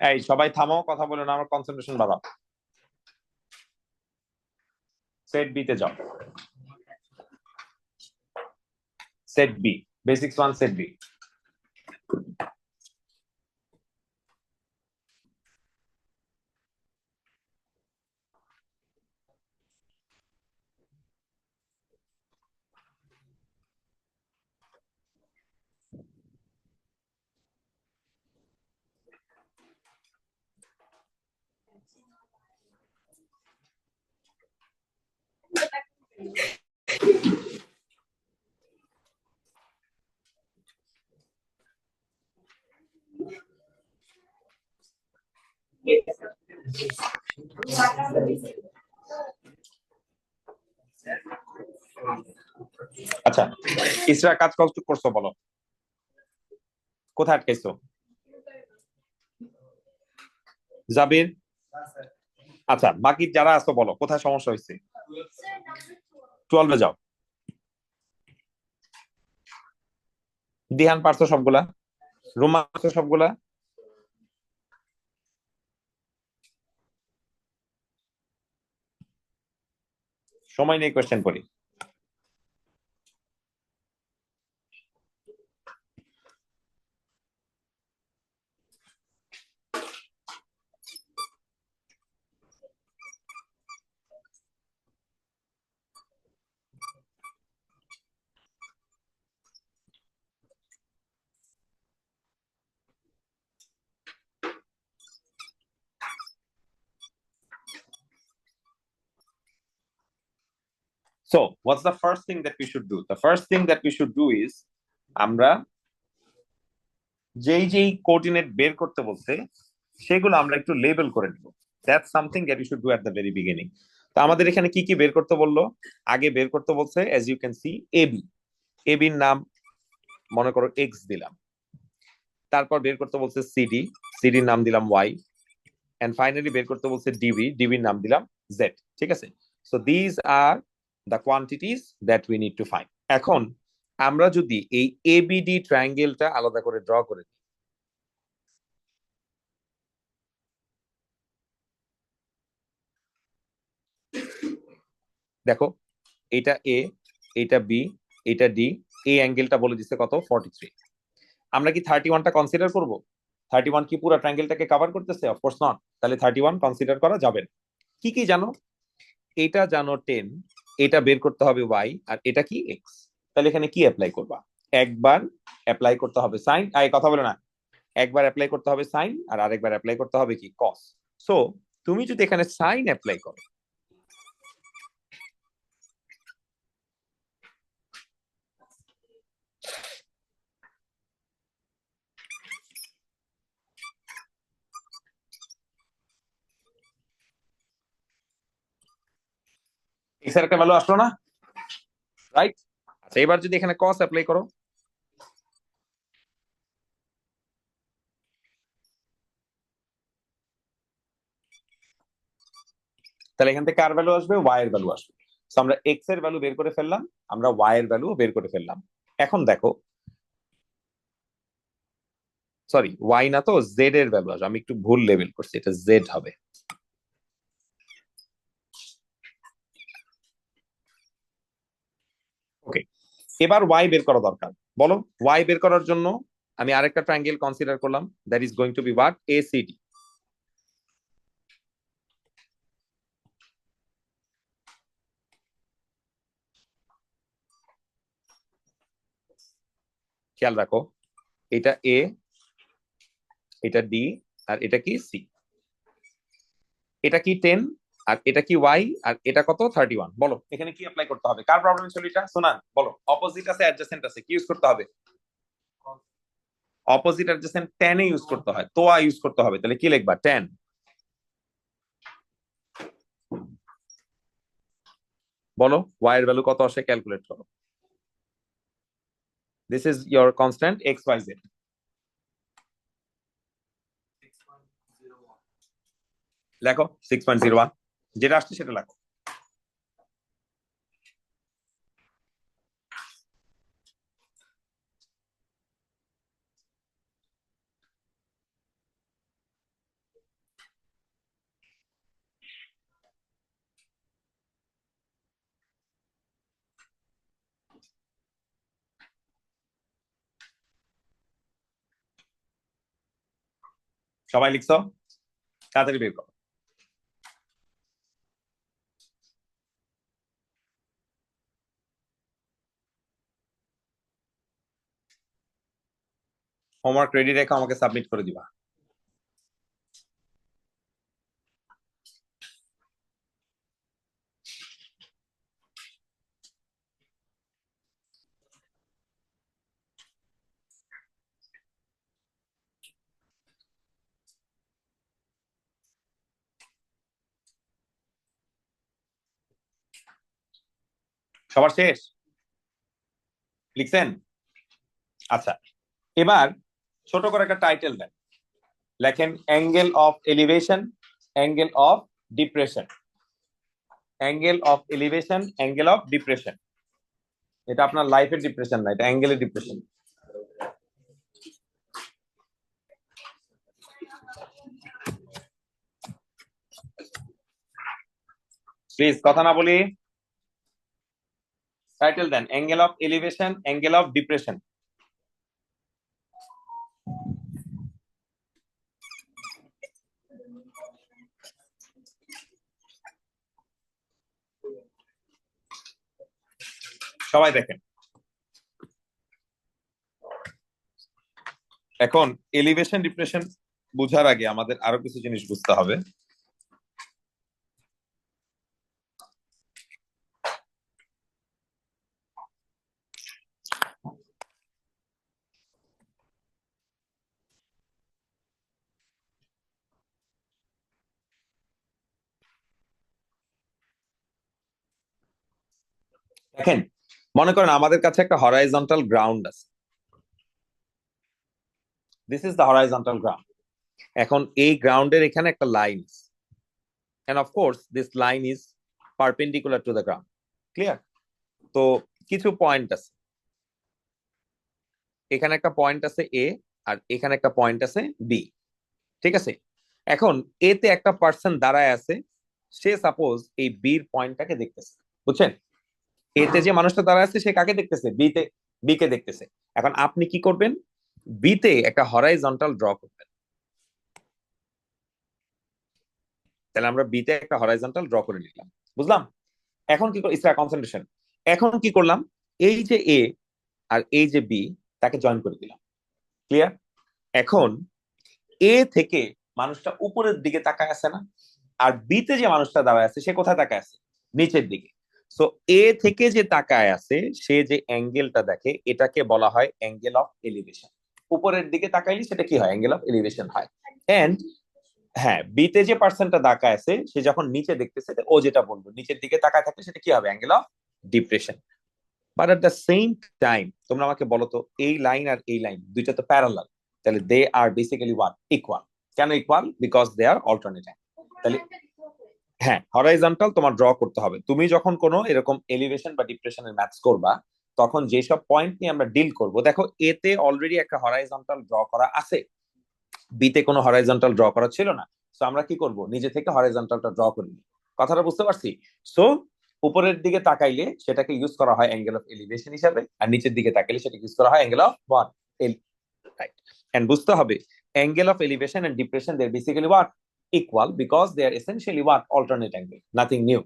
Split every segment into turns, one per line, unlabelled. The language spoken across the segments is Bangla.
এই সবাই থামো, কথা বলে না, আমার কনসেন্ট্রেশন বাড়াও। সেট বি তে যাও। Set B, basics 1 set B. আচ্ছা, ইসরা কাজ করছো বলো, কোথায় আটকাইছো? জাবির, আচ্ছা বাকি যারা আছো বলো কোথায় সমস্যা হয়েছে। 12 যাও। দিহান পারছো সবগুলা? রুমা পারছো সবগুলা? সময় নেই, কোয়েশ্চেন করি। So, what's the first thing that we should do? The first thing that we should do is আমরা যেই কোঅর্ডিনেট বের করতে বলছে সেগুলো আমরা একটু লেবেল করে নিব। That's something that you should do at the very beginning. তো আমাদের এখানে কি কি বের করতে বললো? আগে বের করতে বলছে as you can see A B. এবির নাম মনে করো এক্স দিলাম। তারপর বের করতে বলছে সিডি, সিডির নাম দিলাম ওয়াই। এন্ড ফাইনালি বের করতে বলছে ডিবি, ডিবির নাম দিলাম জেড। ঠিক আছে? So this are the quantities that we need to find. এখন আমরা যদি এই এবিডি ট্রায়াঙ্গেলটা আলাদা করে ড্র করে দিই, দেখো এটা এ, এটা বি, এটা ডি, এই অ্যাঙ্গেলটা বলে দিচ্ছে কত? 43। আমরা কি 31টা কনসিডার করব? 31 কি পুরো ট্রায়াঙ্গেলটাকে কভার করতেছে? Of course not. তাহলে 31 কনসিডার করা যাবে না। কি কি জানো? এটা জানো 10, এটা বের করতে হবে ওয়াই, আর এটা কি এক্স। তাহলে এখানে কি অ্যাপ্লাই করবা? একবার অ্যাপ্লাই করতে হবে সাইন, এই কথা বলে না, একবার অ্যাপ্লাই করতে হবে সাইন আর আরেকবার অ্যাপ্লাই করতে হবে কি কস। সো তুমি যদি এখানে সাইন অ্যাপ্লাই করো, এক্স এর একটা ভ্যালু আসলো না, রাইট? আচ্ছা এবার যদি এখানে কস অ্যাপ্লাই করো, তাহলে এখান থেকে কার ভ্যালু আসবে? ওয়াই এর ভ্যালু আসবে। তো আমরা এক্স এর ভ্যালু বের করে ফেললাম, আমরা ওয়াই এর ভ্যালু বের করে ফেললাম। এখন দেখো, সরি ওয়াই না তো, জেড এর ভ্যালু আসবে। আমি একটু ভুল লেবেল করছি, এটা জেড হবে। ওকে, এবার ওয়াই বের করা দরকার। বলো, ওয়াই বের করার জন্য আমি আরেকটা ট্রায়াঙ্গেল কনসিডার করলাম, that is going to be what? ACD. খেয়াল রাখো, এটা এ, এটা ডি, আর এটা কি সি। এটা কি 10, আর এটা কি ওয়াই, আর এটা কত? 31। বলো এখানে কি অ্যাপ্লাই করতে হবে? কার প্রবলেম ছিল এটা? সোনান বলো। অপোজিট আছে, অ্যাডজাসেন্ট আছে, কি ইউজ করতে হবে? অপোজিট অ্যাডজাসেন্ট 10 এ ইউজ করতে হয়, তো ইউজ করতে হবে। তাহলে কি লিখবা? 10। বলো ওয়াই এর ভ্যালু কত আসে, ক্যালকুলেট করো। This is your constant X Y Z. লেখো 6.01, যেটা আসছে সেটা লেখো। সবাই লিখছো? তাড়াতাড়ি বের করো। হোমওয়ার্ক রেডি রেখে আমাকে সাবমিট করে দিবা। সবার শেষ? লিখছেন? আচ্ছা, এবার ছোট করে একটা টাইটেল দেন। লেখেন angle of elevation, angle of depression, angle of elevation, angle of depression. এটা আপনার লাইফের ডিপ্রেশন না, এটা অ্যাঙ্গেলের ডিপ্রেশন। প্লিজ কথা না বলি, title then angle of elevation, angle of depression. সবাই দেখেন। এখন এলিভেশন ডিপ্রেশন বোঝার আগে আমাদের আরো কিছু জিনিস বুঝতে হবে। দেখেন, মনে করেন আমাদের কাছে একটা হরাইজন্টাল গ্রাউন্ড আছে। This is the horizontal ground. এখন এই গ্রাউন্ডের এখানে একটা line, end of course this line is perpendicular to the ground. Clear? তো কিছু পয়েন্ট আছে, এখানে একটা পয়েন্ট আছে এ, আর এখানে একটা পয়েন্ট আছে বি। ঠিক আছে? এখন এতে একটা পার্সন দাঁড়ায় আছে, সে সাপোজ এই বির পয়েন্টটাকে দেখতেছে। বুঝছেন? এতে যে মানুষটা দাঁড়ায় আছে সে কাকে দেখতেছে? বি কে দেখতেছে। এখন আপনি কি করবেন? বিতে একটা হরাইজন্টাল ড্র করবেন। তাহলে আমরা বিতে একটা হরাইজন্টাল ড্র করে নিলাম। বুঝলাম? এখন কি ইসরা কনসেন্ট্রেশন। এখন কি করলাম? এই যে এ আর এই যে বি, তাকে জয়েন করে দিলাম। ক্লিয়ার? এখন এ থেকে মানুষটা উপরের দিকে তাকায় আছে না? আর বিতে যে মানুষটা দাঁড়ায় আছে সে কোথায় তাকায় আছে? নিচের দিকে। সো এ থেকে যে তাকায় আছে সে যে অ্যাঙ্গেলটা দেখে এটাকে বলা হয় অ্যাঙ্গেল অফ এলিভেশন। উপরের দিকে তাকাইলে সেটা কি হয়? অ্যাঙ্গেল অফ এলিভেশন হয়। এন্ড হ্যাঁ, বিতে যে পার্সনটা তাকায় আছে সে যখন নিচে দেখতেছে, ও যেটা বলবো নিচের দিকে তাকায় থাকলে সেটা কি হবে? Angle of depression. But at the same time তোমরা আমাকে বলো তো, এই লাইন আর এই লাইন দুইটা তো প্যারালাল, তাহলে they are basically what? Equal. কেন equal? Because they are alternate. তাহলে হ্যাঁ, হরাইজন্টাল তোমার ড্র করতে হবে। তুমি যখন কোনো এরকম এলিভেশন বা ডিপ্রেশনের ম্যাথস করবা, তখন যেসব পয়েন্ট নিয়ে আমরা ডিল করব, দেখো এতে অলরেডি একটা হরাইজন্টাল ড্র করা আছে, বিতে কোনো হরাইজন্টাল ড্র করা ছিল না। সো আমরা কি করব? নিজে থেকে হরাইজন্টালটা ড্র করে নিই। কথাটা বুঝতে পারছি? সো উপরের দিকে তাকাইলে সেটাকে ইউজ করা হয় অ্যাঙ্গেল অফ এলিভেশন হিসাবে, আর নিচের দিকে তাকাইলে সেটাকে ইউজ করা হয় angle of what? Right. And বুঝতে হবে angle of elevation and depression they are basically what? Equal, because they are essentially what? Alternate angle, nothing new.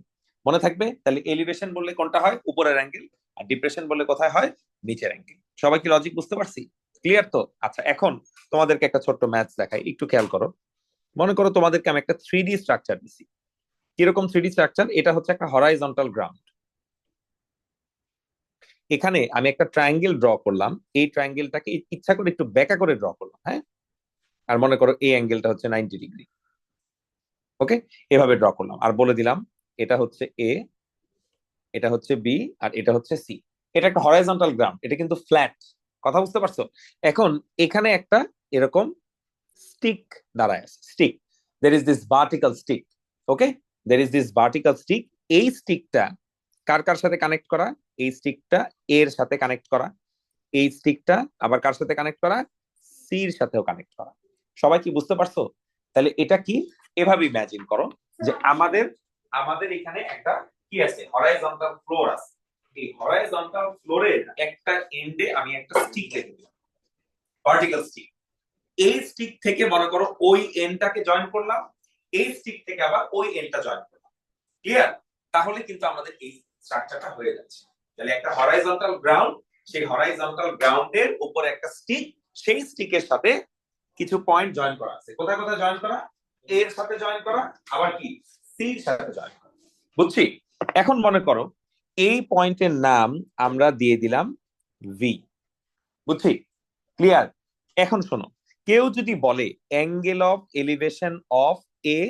মনে থাকবে? তাহলে এলিভেশন বললে কোনটা হয়? উপরের অ্যাঙ্গেল। আর ডিপ্রেশন বললে কোথায় হয়? নিচের অ্যাঙ্গেল। সবাই কি লজিক বুঝতে পারছি? ক্লিয়ার তো? আচ্ছা, এখন তোমাদেরকে একটা ছোট্ট ম্যাথস দেখাই, একটু খেয়াল করো। মনে করো তোমাদেরকে আমি একটা 3D স্ট্রাকচার দিছি। কিরকম 3D স্ট্রাকচার? এটা হচ্ছে একটা হরাইজন্টাল গ্রাউন্ড। এখানে আমি একটা ট্রায়াঙ্গেল ড্র করলাম, এই ট্রায়াঙ্গেলটাকে ইচ্ছা করে একটু বেঁকা করে ড্র করলাম। হ্যাঁ, আর মনে করো এই অ্যাঙ্গেলটা হচ্ছে 90 ডিগ্রি। ওকে, এভাবে ড্র করলাম আর বলে দিলাম এটা হচ্ছে এ, এটা হচ্ছে বি, আর এটা হচ্ছে সি। এটা একটা হরাইজন্টাল গ্রাউন্ড, এটা কিন্তু ফ্ল্যাট। কথা বুঝতে পারছো? এখন এখানে একটা এরকম স্টিক দাঁড়ায় আছে, stick. there is this vertical stick. Okay, there is this vertical stick. এই স্টিকটা কার কার সাথে কানেক্ট করা? এই স্টিকটা এর সাথে কানেক্ট করা, এই স্টিকটা আবার কার সাথে কানেক্ট করা? সির সাথেও কানেক্ট করা। সবাই কি বুঝতে পারছো? তাহলে এটা কি, এভাবে ইমাজিন করো যে আমাদের আমাদের এখানে একটা কি আছে, হরাইজন্টাল ফ্লোর আছে। এই হরাইজন্টাল ফ্লোরের একটা এন্ডে আমি একটা স্টিক রেখে দিলাম, ভার্টিক্যাল স্টিক। এই স্টিক থেকে মনে করো ওই এন্ডটাকে জয়েন করলাম, এই স্টিক থেকে আবার ওই এন্ডটা জয়েন করলাম। ক্লিয়ার? তাহলে কিন্তু আমাদের এই স্ট্রাকচারটা হয়ে যাচ্ছে। তাহলে একটা হরাইজন্টাল গ্রাউন্ড, সেই হরাইজন্টাল গ্রাউন্ডের উপরে একটা স্টিক, সেই স্টিকের সাথে কিছু পয়েন্ট জয়েন করা আছে। কোথায় কোথায় জয়েন করা? এর সাথে জয়েন করা, আবার কি সির সাথে জয়েন করা। বুঝছি? এখন মনে করো এই পয়েন্টের নাম আমরা দিয়ে দিলাম ভি। বুঝছি? ক্লিয়ার? এখন শোনো, কেউ যদি বলে অ্যাঙ্গেল অফ এলিভেশন অফ এ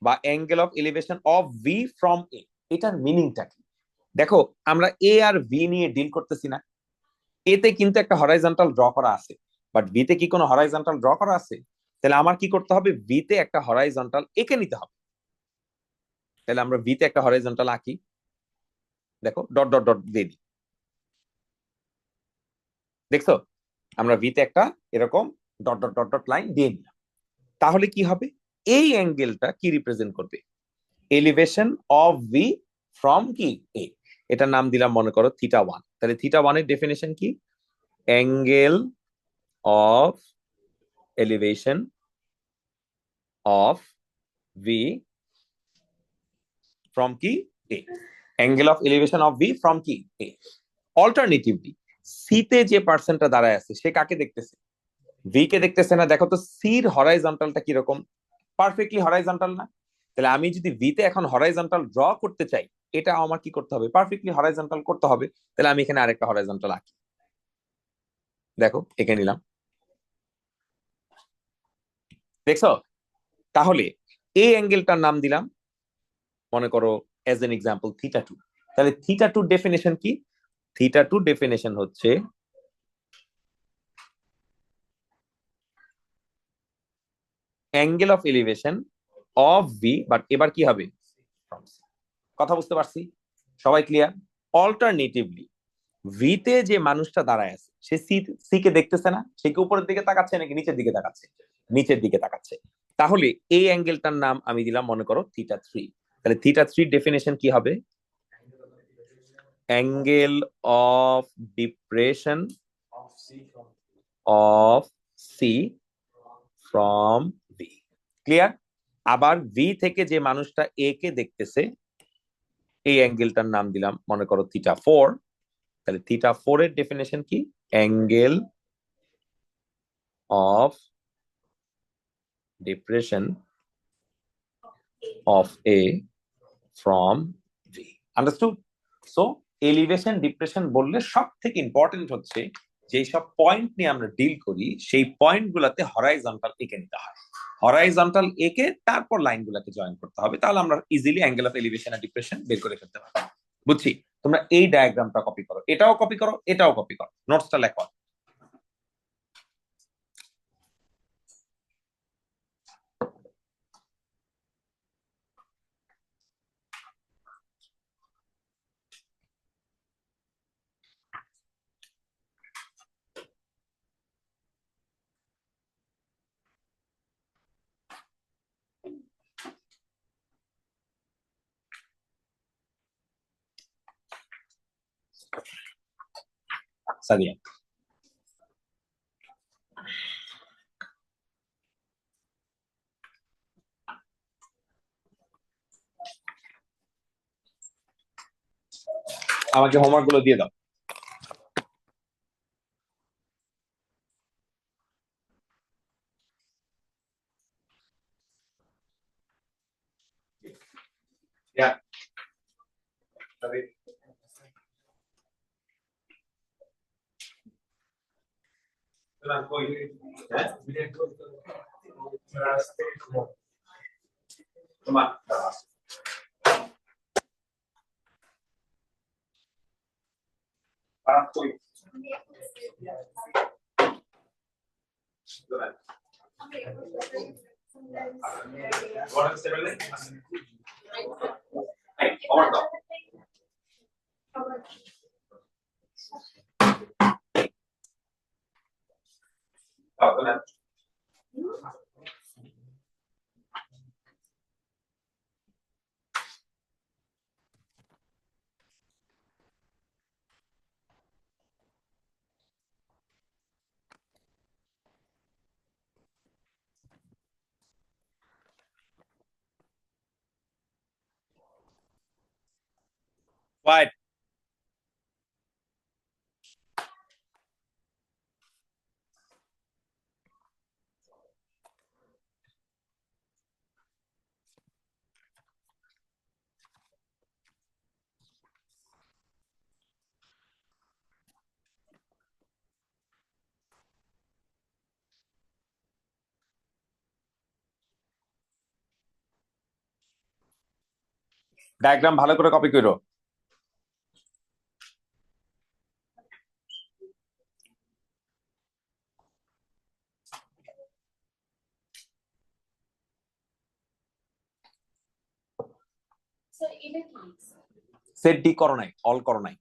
বা angle of elevation of V from a, এটার মিনিংটা কি? দেখো আমরা এ আর ভি নিয়ে ডিল করতেছি না। এতে কিন্তু একটা হরাইজন্টাল ড্র করা আছে, বাট ভিতে কি কোনো হরাইজন্টাল ড্র করা আছে? তাহলে আমার কি করতে হবে? ভিতে একটা হরাইজন্টাল এঁকে নিতে হবে। তাহলে আমরা ভিতে একটা হরাইজন্টাল আঁকি। দেখো ডট ডট ডট দিয়ে দিই। দেখছো, আমরা ভিতে একটা এরকম dot dot dot dot line দিয়ে নিলাম। তাহলে কি হবে? এই অ্যাঙ্গেলটা কি রিপ্রেজেন্ট করবে? এলিভেশন অফ ভি ফ্রম কি এ। এটার নাম দিলাম মনে করো থিটা ওয়ান। তাহলে থিটা ওয়ানের ডেফিনেশন কি? Angle of elevation of V from কি A. Angle of elevation of V from কি এ। অল্টারনেটিভলি সিতে যে পার্সনটা দাঁড়ায় আছে সে কাকে দেখতেছে? ভি কে দেখতেছে না। দেখো তো সির হরাইজন্টালটা কিরকম? পারফেক্টলি হরাইজন্টাল না? তাহলে আমি যদি ভিতে এখন হরাইজন্টাল ড্র করতে চাই, এটা আমার কি করতে হবে? পারফেক্টলি হরাইজন্টাল করতে হবে। তাহলে আমি এখানে আরেকটা হরাইজন্টাল আঁকি। দেখো এঁকে নিলাম। দেখছো? তাহলে এই অ্যাঙ্গেলটার নাম দিলাম মনে করো as an example theta two. তাহলে থিটা টু ডেফিনেশন কি? থিটা টু ডেফিনেশন হচ্ছে angle of elevation of V, but এবার কি হবে? কথা বুঝতে পারছি? সবাই ক্লিয়ার? অল্টারনেটিভলি ভিতে যে মানুষটা দাঁড়ায় আছে সে সি কে দেখতেছে না, সে কি উপরের দিকে তাকাচ্ছে নাকি নিচের দিকে তাকাচ্ছে? নিচের দিকে তাকাচ্ছে। তাহলে এই অ্যাঙ্গেলটার নাম আমি দিলাম মনে করো থিটা থ্রি। তাহলে থিটা থ্রি ডেফিনেশন কি হবে? Angle of depression of C from V. Clear? আবার ভি থেকে যে মানুষটা এ কে দেখতেছে, এই অ্যাঙ্গেলটার নাম দিলাম মনে করো থিটা ফোর। তাহলে থিটা ফোর এর ডেফিনেশন কি? Angle of depression of A from V. Understood? So elevation depression বললে সব থেকে ইম্পর্টেন্ট হচ্ছে যেই সব পয়েন্ট নিয়ে আমরা ডিল করি সেই পয়েন্ট গুলাতে হরাইজন্টাল এঁকে নিতে হয়। হরাইজন্টাল এঁকে তারপর লাইন গুলাকে জয়েন করতে হবে, তাহলে আমরা ইজিলি অ্যাঙ্গেল অফ এলিভেশন আর ডিপ্রেশন বের করে ফেলতে পারবো। বুঝছি? তোমরা এই ডায়াগ্রামটা কপি করো, এটাও কপি করো, এটাও কপি করো, নোটসটা লেখো। সাদিয়া, আমাকে হোমওয়ার্ক গুলো দিয়ে দাও। Yeah. তোমার Quiet. ডায়াগ্রাম ভালো করে কপি করো। সেট ডি করো নাই, অল করো নাই।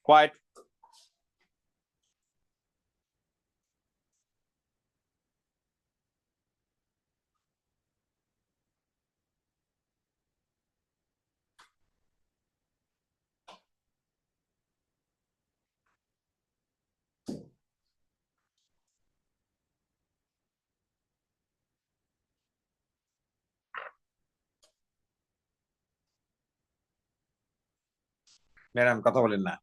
কোয়াইট। ম্যাডাম কথা বলেন না।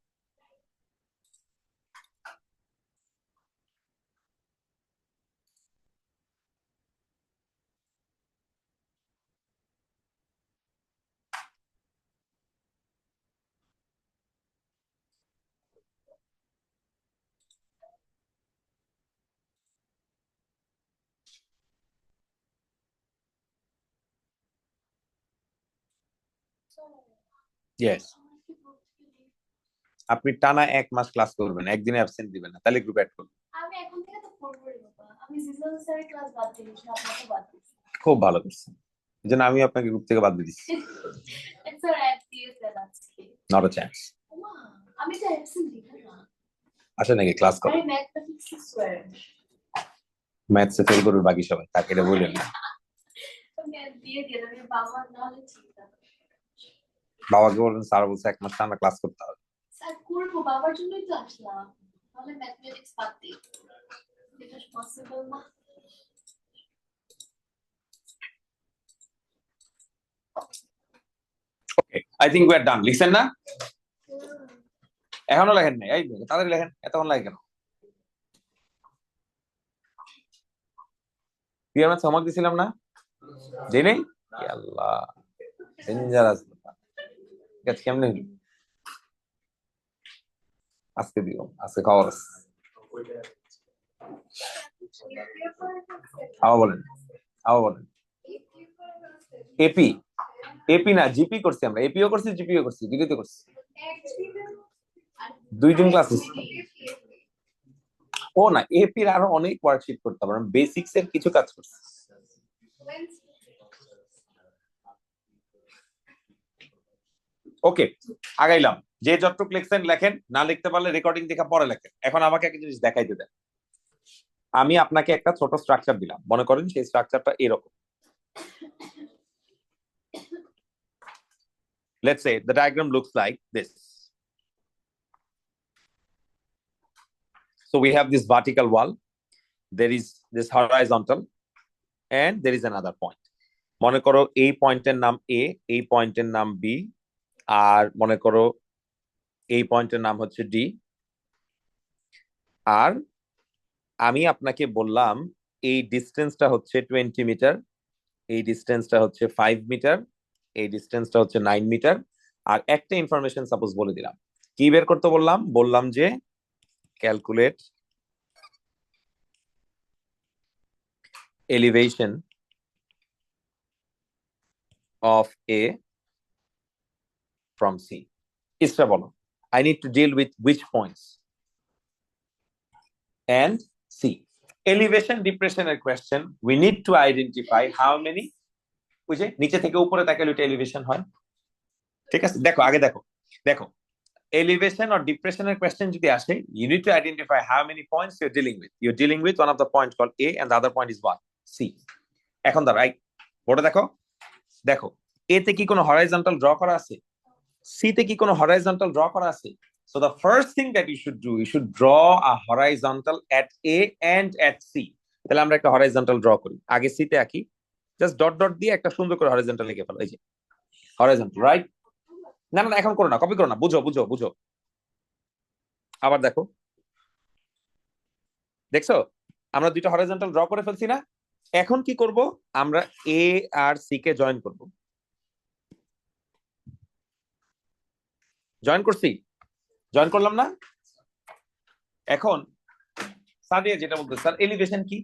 ইয়েস। আপনি টানা 1 মাস ক্লাস করবেন, একদিনে অ্যাবসেন্ট দিবেন না, তাহলে গ্রুপ অ্যাড করবেন।
আমি এখন থেকে তো পড়বই বাবা। আমি জিসাল স্যারের ক্লাস বাদ দিয়েছি, আপনাকে বাদ দিয়েছি।
খুব ভালো করছেন, এই জন্য আমি আপনাকে গ্রুপ থেকে বাদ দিয়ে দিচ্ছি।
স্যার অ্যাপটিএস আজকে
নট আ চান্স।
ওমা, আমি তো অ্যাবসেন্ট দিই না।
আসে নাকি ক্লাস করে?
আরে ম্যাথমেটিক্স স্কয়ার।
ম্যাথসে ফেল করবে বাকি সবাই, তাকে এটা বললেন না।
আমি দিয়ে দিলাম, আমি বাবা না হলে ঠিক না।
বাবাকে বলবেন স্যার বলছে 1 মাস টানা ক্লাস করতে হবে।
স্যার করবো, বাবার জন্যই তো আসলাম, তাহলে ম্যাথমেটিক্স বাদ দিই। এটা পসিবল না।
ওকে, আই থিংক উই আর ডান। লিখছেন না? এখনো লেখেন নাই? এই তাড়াতাড়ি লেখেন, এতক্ষণ লাগে কেন? ক্লিয়ার ম্যাথস হোমওয়ার্ক দিছিলাম না? দেই নাই? আল্লাহ, ডেঞ্জারাস। ঠিক আছে, কেমনে হইল? আজকে দিও, আজকে খবর আছে। আবার বলেন, আবার বলেন। এপি, এপি না জিপি করছি আমরা, এপিও করছি জিপিও করছি, দুটোতে করছি। 2 দিন ক্লাস হচ্ছে। ও না, এপি এর আরো অনেক ওয়ার্কশিট করতে হবে, বেসিক্স এর কিছু কাজ করছি। ওকে, আগাইলাম। যে যতটুকু লিখছেন লেখেন, না লিখতে পারলে রেকর্ডিং দেখা পরে লেখেন। এখন আমাকে একটা জিনিস দেখাইতে দেন। আমি আপনাকে একটা ছোট স্ট্রাকচার দিলাম, মনে করেন সেই স্ট্রাকচারটা এরকম। Let's say the diagram looks like this. So we have this vertical wall, there is this horizontal, and there is another point. মনে করো এই পয়েন্টের নাম এ, এই পয়েন্টের নাম বি, আর মনে করো এই পয়েন্টের নাম হচ্ছে ডি। আর আমি আপনাকে বললাম এই ডিস্টেন্সটা হচ্ছে 20 মিটার, এই ডিস্টেন্সটা হচ্ছে 5 মিটার, এই ডিস্টেন্সটা হচ্ছে 9 মিটার, আর একটা ইনফরমেশন সাপোজ বলে দিলাম, কি বের করতে বললাম? বললাম যে calculate elevation of A from C. Isra বলো, I need to deal with which points? And C. Elevation depression এর question, we need to identify how many, ওই যে নিচে থেকে উপরে তাকালে ওইটা এলিভেশন হয়। ঠিক আছে, দেখো আগে দেখো, দেখো elevation or depression এর question যদি আসে, you need to identify how many points you're dealing with. You're dealing with one of the points called A and the other point is what? C. এখন দাঁড়াও, বোর্ডে দেখো, দেখো A তে কি কোনো হরাইজন্টাল ড্র করা আছে? C তে কি কোনো হরাইজন্টাল ড্র করা আছে? So the first thing that you should do, you should draw a horizontal at A and at C. তাহলে আমরা একটা হরাইজন্টাল ড্র করি, আগে C তে আঁকি, জাস্ট ডট ডট দিয়ে একটা সুন্দর করে হরাইজন্টাল লিখে ফেলো, এই যে হরাইজন্টাল, রাইট? না না এখন করো না, কপি করো না, বুঝো বুঝো বুঝো। আবার দেখো, দেখছো আমরা দুইটা হরাইজন্টাল ড্র করে ফেলছি না? এখন কি করব? আমরা এ আর সি কে জয়েন করব। জয়েন করছি, জয়েন করলাম না? এখন সাদিয়া যেটা বলতে, স্যার এলিভেশন কি?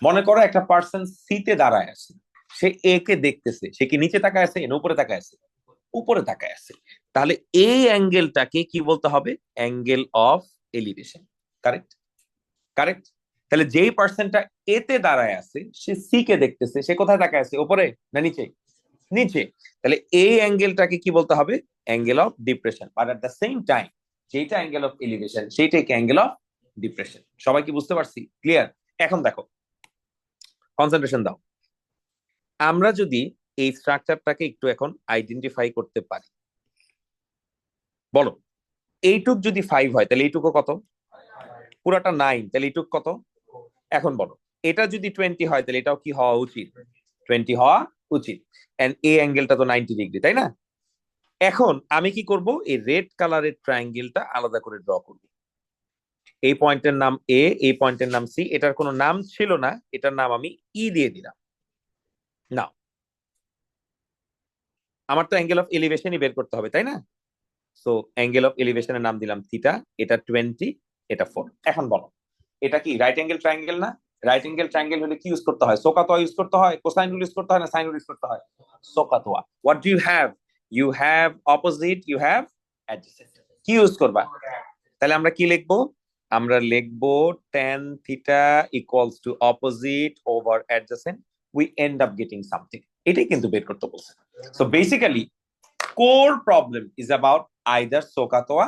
মনে করো একটা পার্সন সি তে দাঁড়ায় আছে, সে এ কে দেখতেছে, সে কি নিচে তাকায় আছে না উপরে তাকায় আছে? উপরে তাকায় আছে। তাহলে এই অ্যাঙ্গেলটাকে কি বলতে হবে? Angle of elevation. Correct, correct. তাহলে যেই পার্সনটা এ তে দাঁড়ায় আছে, সে সি কে দেখতেছে, সে কোথায় তাকায় আছে? উপরে না নিচে? নিচে। তাহলে এই অ্যাঙ্গেলটাকে কি বলতে হবে? Angle of depression. But at the same time যেটা অ্যাঙ্গেল অফ এলিভেশন সেইটাই অ্যাঙ্গেল অফ ডিপ্রেশন। সবাই কি বুঝতে পারছি? ক্লিয়ার? এখন দেখো, কনসেন্ট্রেশন দাও। আমরা যদি এই স্ট্রাকচারটাকে একটু এখন আইডেন্টিফাই করতে পারি, বলো এইটুক যদি 5 হয় তাহলে এইটুকু কত? পুরাটা 9, তাহলে এইটুক কত? এখন বলো এটা যদি 20 হয় তাহলে এটাও কি হওয়া উচিত? 20 হওয়া উচিত। এন্ড এই অ্যাঙ্গেলটা তো 90 ডিগ্রি, তাই না? এখন আমি কি করব? এই রেড কালারের ট্রায়াঙ্গেলটা আলাদা করে ড্র করব। এই পয়েন্টের নাম এ, এই পয়েন্টের নাম সি। এটার কোনো নাম ছিল না, এটার নাম আমি ই দিয়ে দিলাম। না, আমার তো অ্যাঙ্গেল অফ এলিভেশনই বের করতে হবে, তাই না? সো অ্যাঙ্গেল অফ এলিভেশনের নাম দিলাম থিটা, এটা 20, এটা 4। এখন বলো এটা কি রাইট অ্যাঙ্গেল ট্রায়াঙ্গেল না? রাইট অ্যাঙ্গেল ট্রায়াঙ্গেল হলে কি ইউজ করতে হয়? সোকাতোয়া ইউজ করতে হয়, কোসাইন রুল ইউজ করতে হয়, না সাইন রুল ইউজ করতে হয়? SOHCAHTOA. What do you have? You have opposite, you have adjacent. কি ইউজ করবা? তাহলে আমরা কি লিখবো? আমরা লিখবো tan theta equals to opposite over adjacent. We end up getting something. এটাই কিন্তু বের করতে বলছে। So basically core problem is about either SOHCAHTOA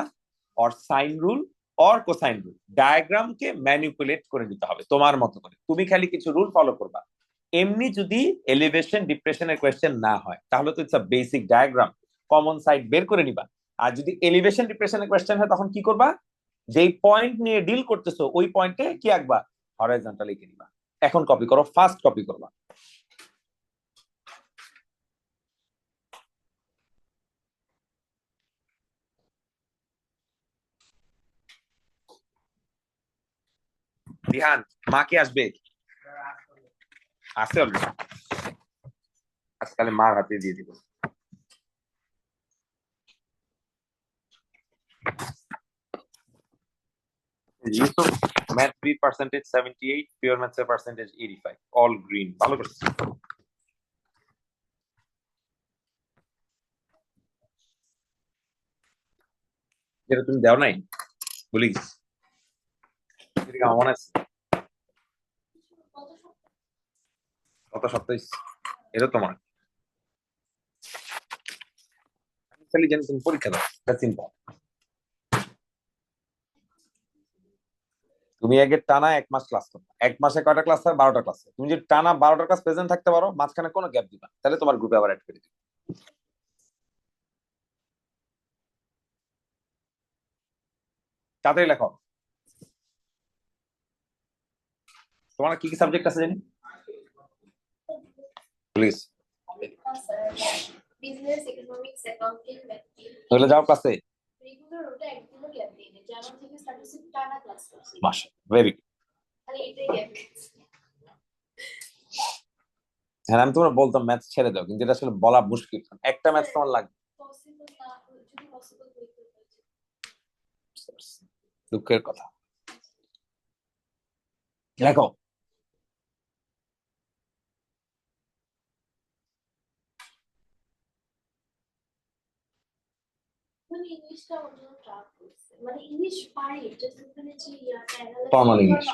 or sine rule or cosine rule. Diagram K manipulate করে নিতে হবে তোমার মতো করে, তুমি খালি কিছু রুল ফলো করবা। এমনি যদি এলিভেশন ডিপ্রেশনের কোয়েশ্চেন না হয় তাহলে তো it's a basic diagram, common side বের করে নিবা। আর যদি এলিভেশন ডিপ্রেশনের কোয়েশ্চেন হয় তখন কি করবা? যেই পয়েন্ট নিয়ে ডিল করতেছো ওই পয়েন্টে কি আঁকবা? হরাইজন্টাল লিখে নিবা। এখন কপি করো, ফার্স্ট কপি করবা। রিহান, মা কি আসবে? আসতে হবে, আজকালে মার হাতে দিয়ে দিব। Yusuf, math 3 percentage 78, pure maths percentage 85, all green. ভালো করছিস। যেটা তুমি দাও নাই, বলি আমার মনে আছে গত সপ্তাহে, এটা তোমার খালি জানি তুমি পরীক্ষা দাও, দ্যাটস ইম্পর্টেন্ট। তুমি আগে টানা 1 মাস ক্লাস করো, 1 মাসে কয়টা ক্লাস হয়? 12টা ক্লাস। তুমি যদি টানা 12টা ক্লাস প্রেজেন্ট থাকতে পারো, মাঝখানে কোনো গ্যাপ দিবা, তাহলে তোমার গ্রুপে আবার অ্যাড করে দিবে। তাড়াতাড়ি লেখো। তোমার কি কি সাবজেক্ট আছে জানি? Please
business, economics, accounting, mathematics.
তাহলে যাও ক্লাসে।
রেগুলার ওটা একদিনও গ্যাপ দিই না, জানুয়ারি থেকে স্টার্ট হচ্ছে, টানা ক্লাস করছি।
মাশাআল্লাহ, ভেরি গুড।
খালি এটাই গ্যাপ দিচ্ছি।
হ্যাঁ আমি তোমার বলতাম ম্যাথস ছেড়ে দাও, কিন্তু এটা আসলে বলা মুশকিল, একটা ম্যাথস তোমার লাগবে।
পসিবল না পসিবল হইতে পারে।
দুঃখের কথা। লেখো।
মানে ইংলিশটা আমার জন্য টাফ হচ্ছে, মানে ইংলিশ পারি, জাস্ট ওখানে যে ইয়াটা
ফর্মাল
অ্যানালাইসিস
ইংলিশ।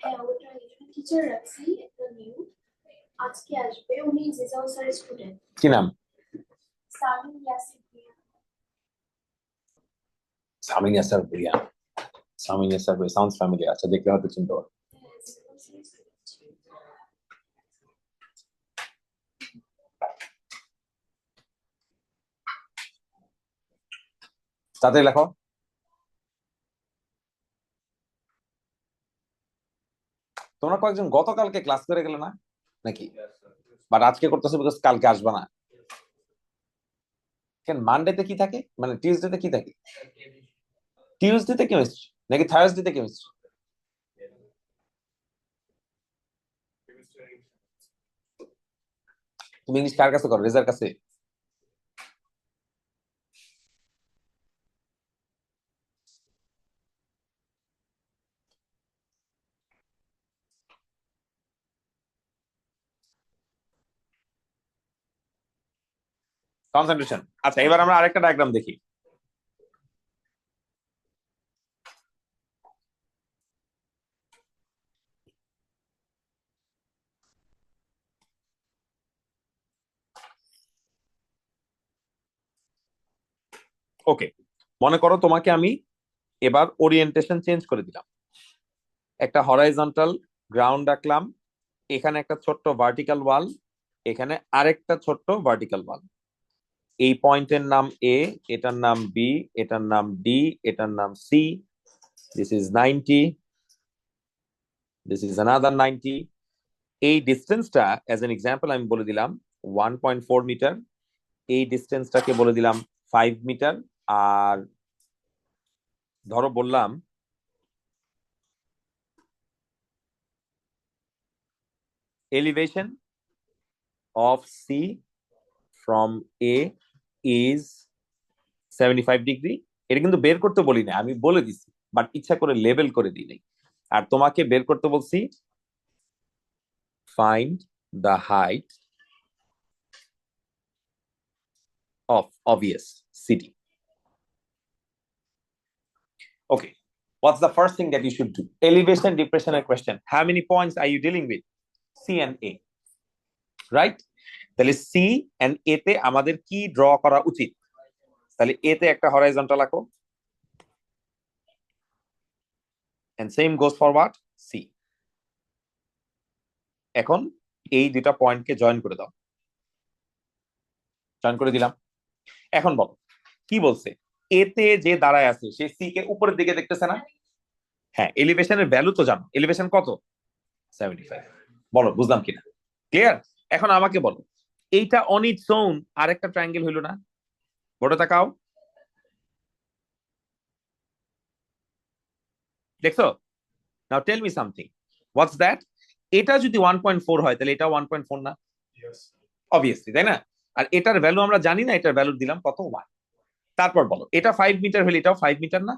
হ্যাঁ ওটা টিচার রাখছি একটা নিউ, আজকে আসবে, উনি জিজাউ স্যারের স্টুডেন্ট,
কি নাম?
সামিন ইয়াসিন ভুঁইয়া।
সামিন ইয়াসার ভুঁইয়া। Samin Yasar Bhuiyan sounds familiar. আচ্ছা, দেখলে হয়তো চিনতে পারো।
হ্যাঁ, জিজাউ স্যারের স্টুডেন্ট।
তাতে লেখো। তোমরা কয়েকজন গতকালকে ক্লাস করে গেলে না নাকি? বাট আজকে করতেছো বিকজ কালকে আসবে না। কেন মানডেতে কি থাকে, মানে টিউসডেতে কি থাকে? টিউসডেতে কেমিস্ট্রি নাকি থার্সডেতে কেমিস্ট্রি? তুমি ইংলিশ কার কাছে করো? রেজার কাছে? কনসেন্ট্রেশন। আচ্ছা, এবার আমরা আরেকটা ডায়াগ্রাম দেখি। ওকে, মনে করো তোমাকে আমি এবার ওরিয়েন্টেশন চেঞ্জ করে দিলাম। একটা হরাইজন্টাল গ্রাউন্ড রাখলাম, এখানে একটা ছোট্ট ভার্টিক্যাল ওয়াল, এখানে আরেকটা ছোট্ট ভার্টিক্যাল ওয়াল। এই পয়েন্টের নাম এ, এটার নাম বি, এটার নাম ডি, এটার নাম C. This is 90, this is another 90। এই ডিস্টেন্সটা অ্যাজ এন এক্সাম্পল আমি বলে দিলাম 1.4 মিটার। এই ডিস্টেন্সটাকে বলে দিলাম 5 মিটার। আর ধরো বললাম elevation of C from A is 75 degree. এটা কিন্তু বের করতে বলি না, আমি বলে দিছি, বাট ইচ্ছা করে লেবেল করে দিই নাই। আর তোমাকে বের করতে বলছি find the height of obvious city. Okay, what's the first thing that you should do? Elevation, depression, and question. How many points are you dealing with? C and A, right? তাহলে সি এন্ড এ তে আমাদের কি ড্র করা উচিত? তাহলে এ তে একটা হরাইজন্টাল আঁকো, and same goes for what? C. এখন এই দুটা পয়েন্টকে জয়েন করে দাও। জয়েন করে দিলাম। এখন বলো কি বলছে? এতে যে দাঁড়ায় আছে সে সি কে উপরের দিকে দেখতেছে না? হ্যাঁ, এলিভেশনের ভ্যালু তো জানো। এলিভেশন কত? 75। বলো বুঝলাম কিনা? ক্লিয়ার? এখন আমাকে বলো, এইটা অন ইটস ওন আরেকটা ট্রায়াঙ্গেল হইলো না? বোর্ডে তাকাও, দেখছো? Now tell me something, what's that? এটা যদি 1.4 হয় তাহলে এটা 1.4 না? অবভিয়াসলি, তাই না? আর এটার ভ্যালু আমরা জানি না, এটার ভ্যালু দিলাম কত? 1। তারপর বলো এটা 5 মিটার হলে এটাও 5 মিটার না?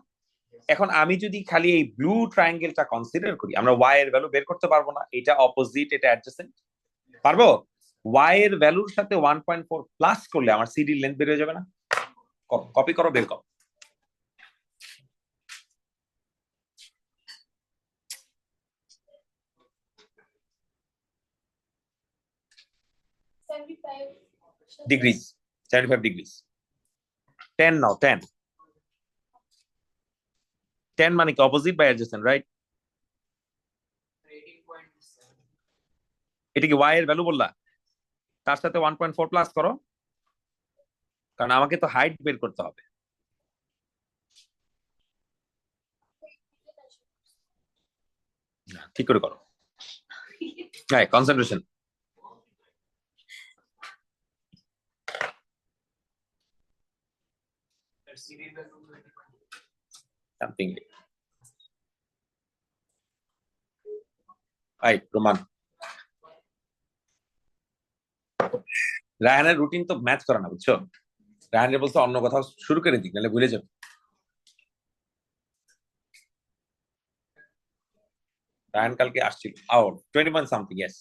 এখন আমি যদি খালি এই ব্লু ট্রায়াঙ্গেলটা কনসিডার করি, আমরা ওয়াই এর ভ্যালু বের করতে পারবো না? এটা অপোজিট, এটা অ্যাডজেসেন্ট, পারবো? ওয়াই এর ভ্যালুর সাথে 1.4 প্লাস করলে আমার সিডি লেন্থ বের হয়ে যাবে না? কপি করো, বের করো। Degrees, 75 degrees. 10 নাও, 10। 10 মানে কি? Opposite by adjacent, right? এটা কি ওয়াই এর ভ্যালু বললা? তার সাথে 1.4 প্লাস করো, কারণ আমাকে তো হাইট বের করতে হবে। ঠিক করে করো। হ্যাঁ, কনসেন্ট্রেশন। Something right. রোমান, রায়ানের রুটিন তো ম্যাচ করে না, বুঝছো? রায়ান বলছে অন্য কোথাও শুরু করে দিক, নাহলে ভুলে যাবে। রায়ান কালকে আসছিল, out 21 something, yes.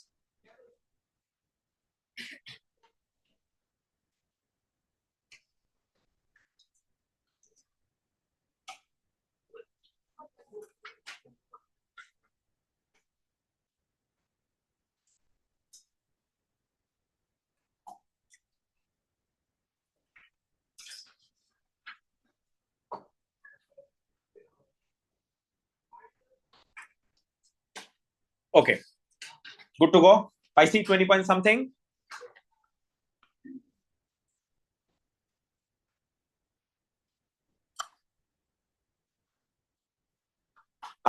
Okay, good to go. পাইছি 20 পয়েন্ট সামথিং।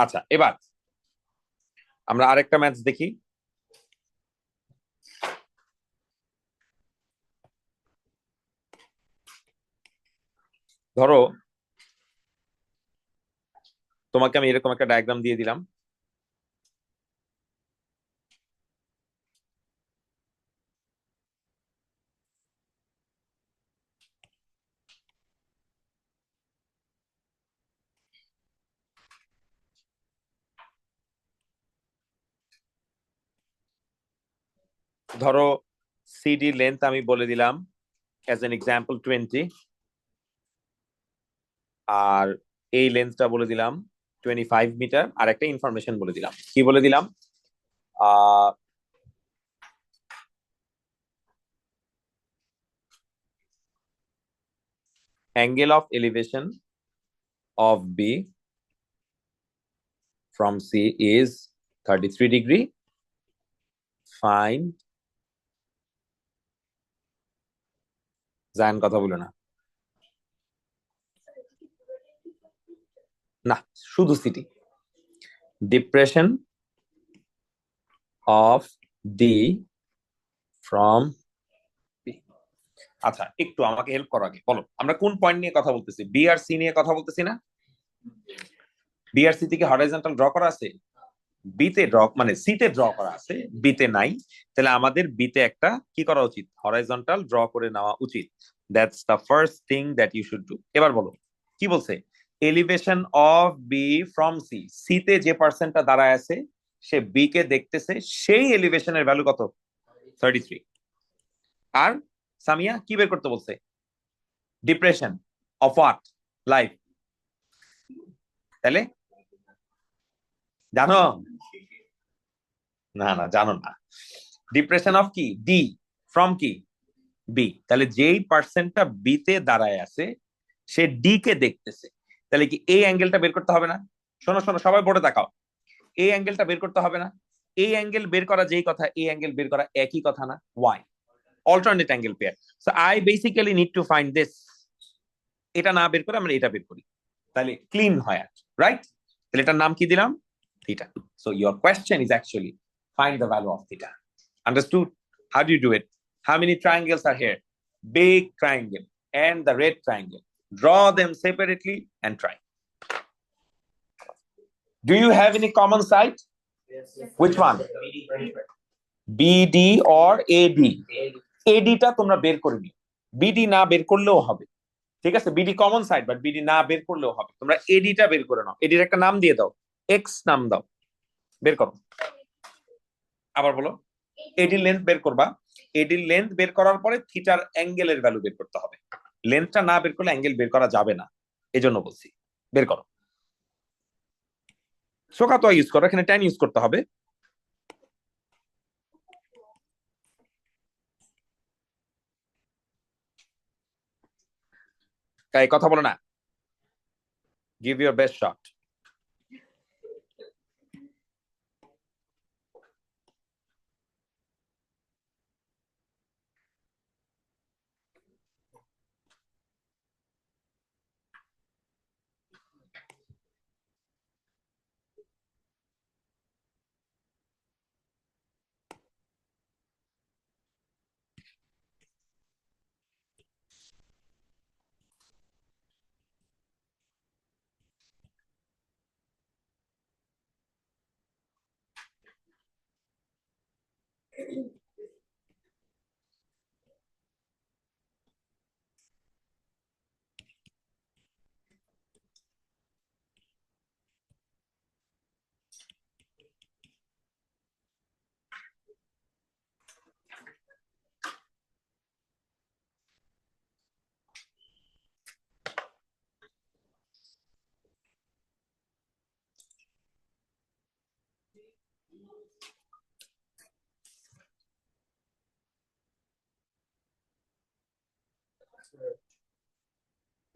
আচ্ছা, এবার আমরা আরেকটা ম্যাচ দেখি। ধরো তোমাকে আমি এরকম একটা ডায়াগ্রাম দিয়ে দিলাম। ধরো সিডি লেন্থ আমি বলে দিলাম অ্যাজ এন এক্সাম্পল 20, আর এই লেন্থটা বলে দিলাম 25 মিটার, আর একটা ইনফরমেশন বলে দিলাম। কি বলে দিলাম? Ah angle of elevation of B from C is 33 degree. Find, Zayan কথা বলো না, না শুধু সিটি। Depression of D from B. আচ্ছা, একটু আমাকে হেল্প করো আগে, বলো আমরা কোন পয়েন্ট নিয়ে কথা বলতেছি? বি আর সি নিয়ে কথা বলতেছি না? বি আর সি থেকে হরাইজন্টাল ড্র করা আছে, বিতে ড্র মানে সিতে ড্র করা আছে, বিতে নাই। তাহলে আমাদের বিতে একটা কি করা উচিত? হরাইজন্টাল ড্র করে নেওয়া উচিত। That's the first thing that you should do. এবার বলো কি বলছে? Elevation of B from C, সিতে যে পার্সেন্টটা দাঁড়ায় আছে সে বি কে দেখতেছে, সেই এলিভেশনের ভ্যালু কত? 33। আর সামিয়া কি বের করতে বলছে? Depression of what? লাইফ। তাহলে জানো? না না, জানো না। ডিপ্রেশন অফ কি? ডি ফ্রম কি? বি। তাহলে যেই পার্সেন্টটা বি তে দাঁড়ায় আছে সে ডি কে দেখতেছে, তাহলে কি এই অ্যাঙ্গেলটা বের করতে হবে না? শোনো শোনো, সবাই বোর্ডে তাকাও। এই অ্যাঙ্গেলটা বের করতে হবে না? এই অ্যাঙ্গেল বের করা যেই কথা, এই অ্যাঙ্গেল বের করা একই কথা না? Y? Alternate angle pair. So I basically need to find this. এটা না বের করে আমরা এটা বের করি, তাহলে ক্লিন হয়, রাইট? তাহলে এটার নাম কি দিলাম? Theta. So your question is actually find the value of theta. Understood? How do you do it? How many triangles are here? Big triangle and the red triangle. Draw them separately and try. Do you have any common side? Which one? BD or AD? AD টা তোমরা বের করে নিও, BD না বের করলেও হবে। ঠিক আছে, BD common side, but BD না বের করলেও হবে। তোমরা AD টা বের করে নাও, AD এর একটা নাম দিয়ে দাও, X নাম দাও, বের করো। আবার বলো। AD লেন্থ বের করবা, AD লেন্থ বের করার পরে থিটার অ্যাঙ্গেলের ভ্যালু বের করতে হবে। লেন্থটা না বের করলে অ্যাঙ্গেল বের করা যাবে না, এজন্য বলছি বের করো। সোকা তো ইউজ করো, এখানে ট্যান ইউজ করতে হবে। তাই কথা বলো না, give your best shot.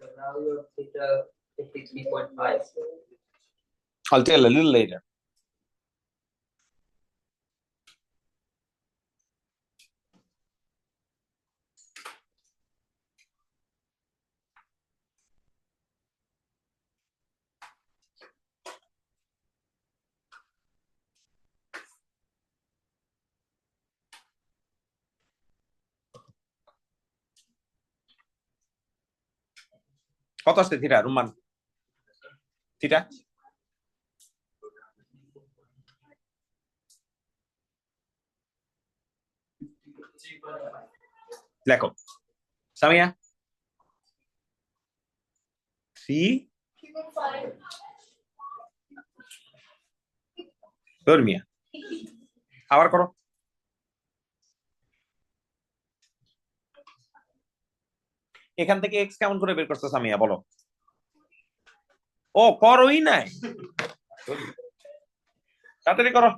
The value of theta 53.5.
I'll tell a little later. কত আসছে থিটা রুমান? থিটা লেখো সামিয়া। 3 ধর্মিয়া আবার করো। এখান থেকে এক্স কেমন করে বের করছো সামিয়া বলো? ও করোই নাই, তাড়াতাড়ি করো।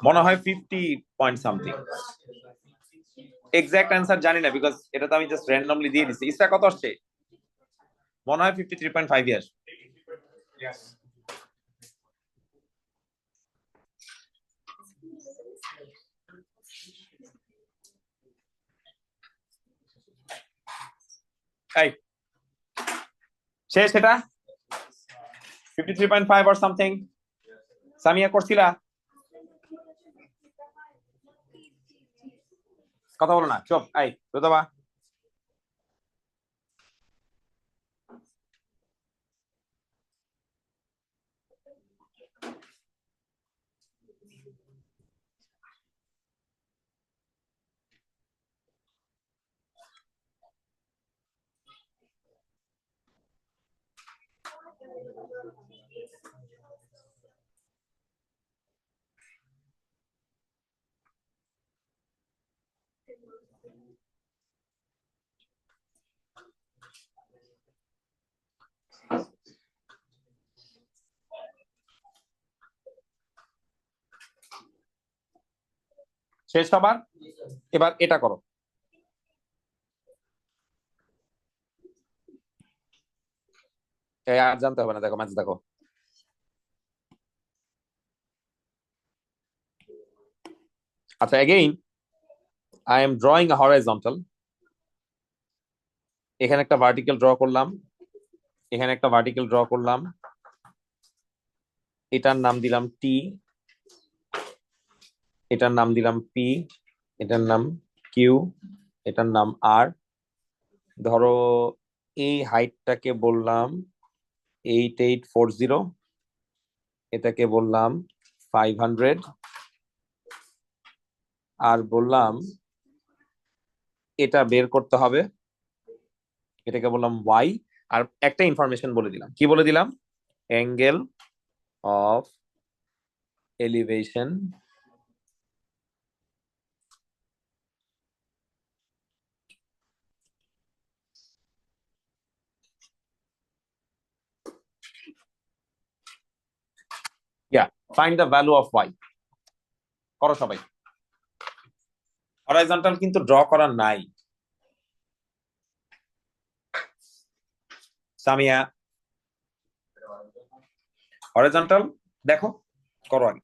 মনে হয় 50 পয়েন্ট সামথিং। এক্সাক্ট অ্যান্সার জানি না, বিকজ এটা তো আমি জাস্ট র্যান্ডমলি দিয়ে দিছি। ইসরা কত আসছে? মনে হয় 53.5 ইয়ার্স। এই শেষ এটা 53.5 or something। সামিয়া করছিলা? কথা বলো না, চুপ। এই রুতবা শেষ সবার? এবার এটা করো। আর জানতে হবে না, দেখো ম্যাচ দেখো। আচ্ছা, again I am drawing a horizontal. এখানে একটা ভার্টিক্যাল ড্র করলাম, এখানে একটা ভার্টিক্যাল ড্র করলাম। এটার নাম দিলাম টি, এটার নাম দিলাম পি, এটার নাম কিউ, এটার নাম আর। ধরো এই হাইটটাকে বললাম 8840, এটাকে বললাম 500, আর বললাম এটা বের করতে হবে, এটাকে বললাম ওয়াই। আর একটা ইনফরমেশন বলে দিলাম, কি বলে দিলাম? Angle of elevation find the value of Y. করো সবাই। হরাইজন্টাল কিন্তু ড্র করা নাই সামিয়া। হরাইজন্টাল দেখো, করো আগে।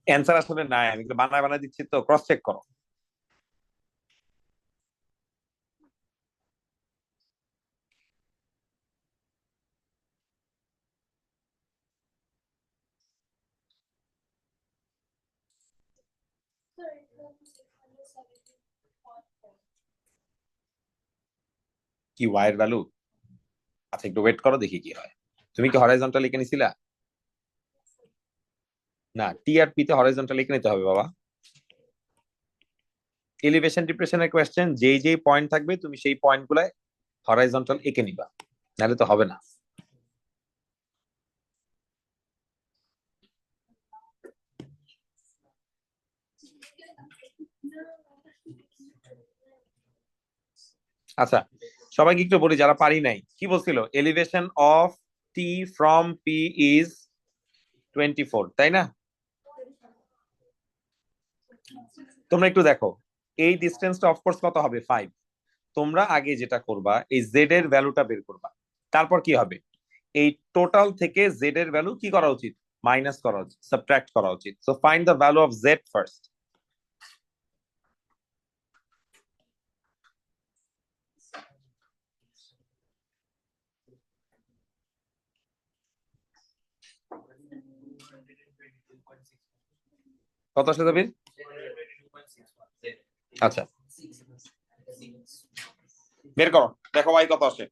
অ্যান্সার আসলে নাই, আমি বানায় বানায় দিচ্ছি, তো ক্রস চেক করো। কি ওয়াই এর ভ্যালু? আচ্ছা একটু ওয়েট করো, দেখি কি হয়। তুমি কি হরাইজন্টাল লিখে নিছিলা? না, টি আর পি তে হরাইজন্টাল লিখে নিতে হবে বাবা। এলিভেশন ডিপ্রেশনের কোয়েশ্চেন, যেই যেই পয়েন্ট থাকবে তুমি সেই পয়েন্ট গুলায় হরাইজন্টাল এঁকে নিবা, নাহলে তো হবে না। আচ্ছা সবাইকে একটু বলি যারা পারি নাই, কি বলছিল? Elevation of T from P is 24, তাই না? তোমরা একটু দেখো, এই ডিস্টেন্সটা অফকোর্স কত হবে? 5। তোমরা আগে যেটা করবা, এই জেড এর ভ্যালুটা বের করবা। তারপর কি হবে? এই টোটাল থেকে জেড এর ভ্যালু কি করা উচিত? মাইনাস করা উচিত, সাবট্রাক্ট করা উচিত। So find the value of Z first. কত আসে যাবে? আচ্ছা বের করো, দেখো ভাই কত আসে।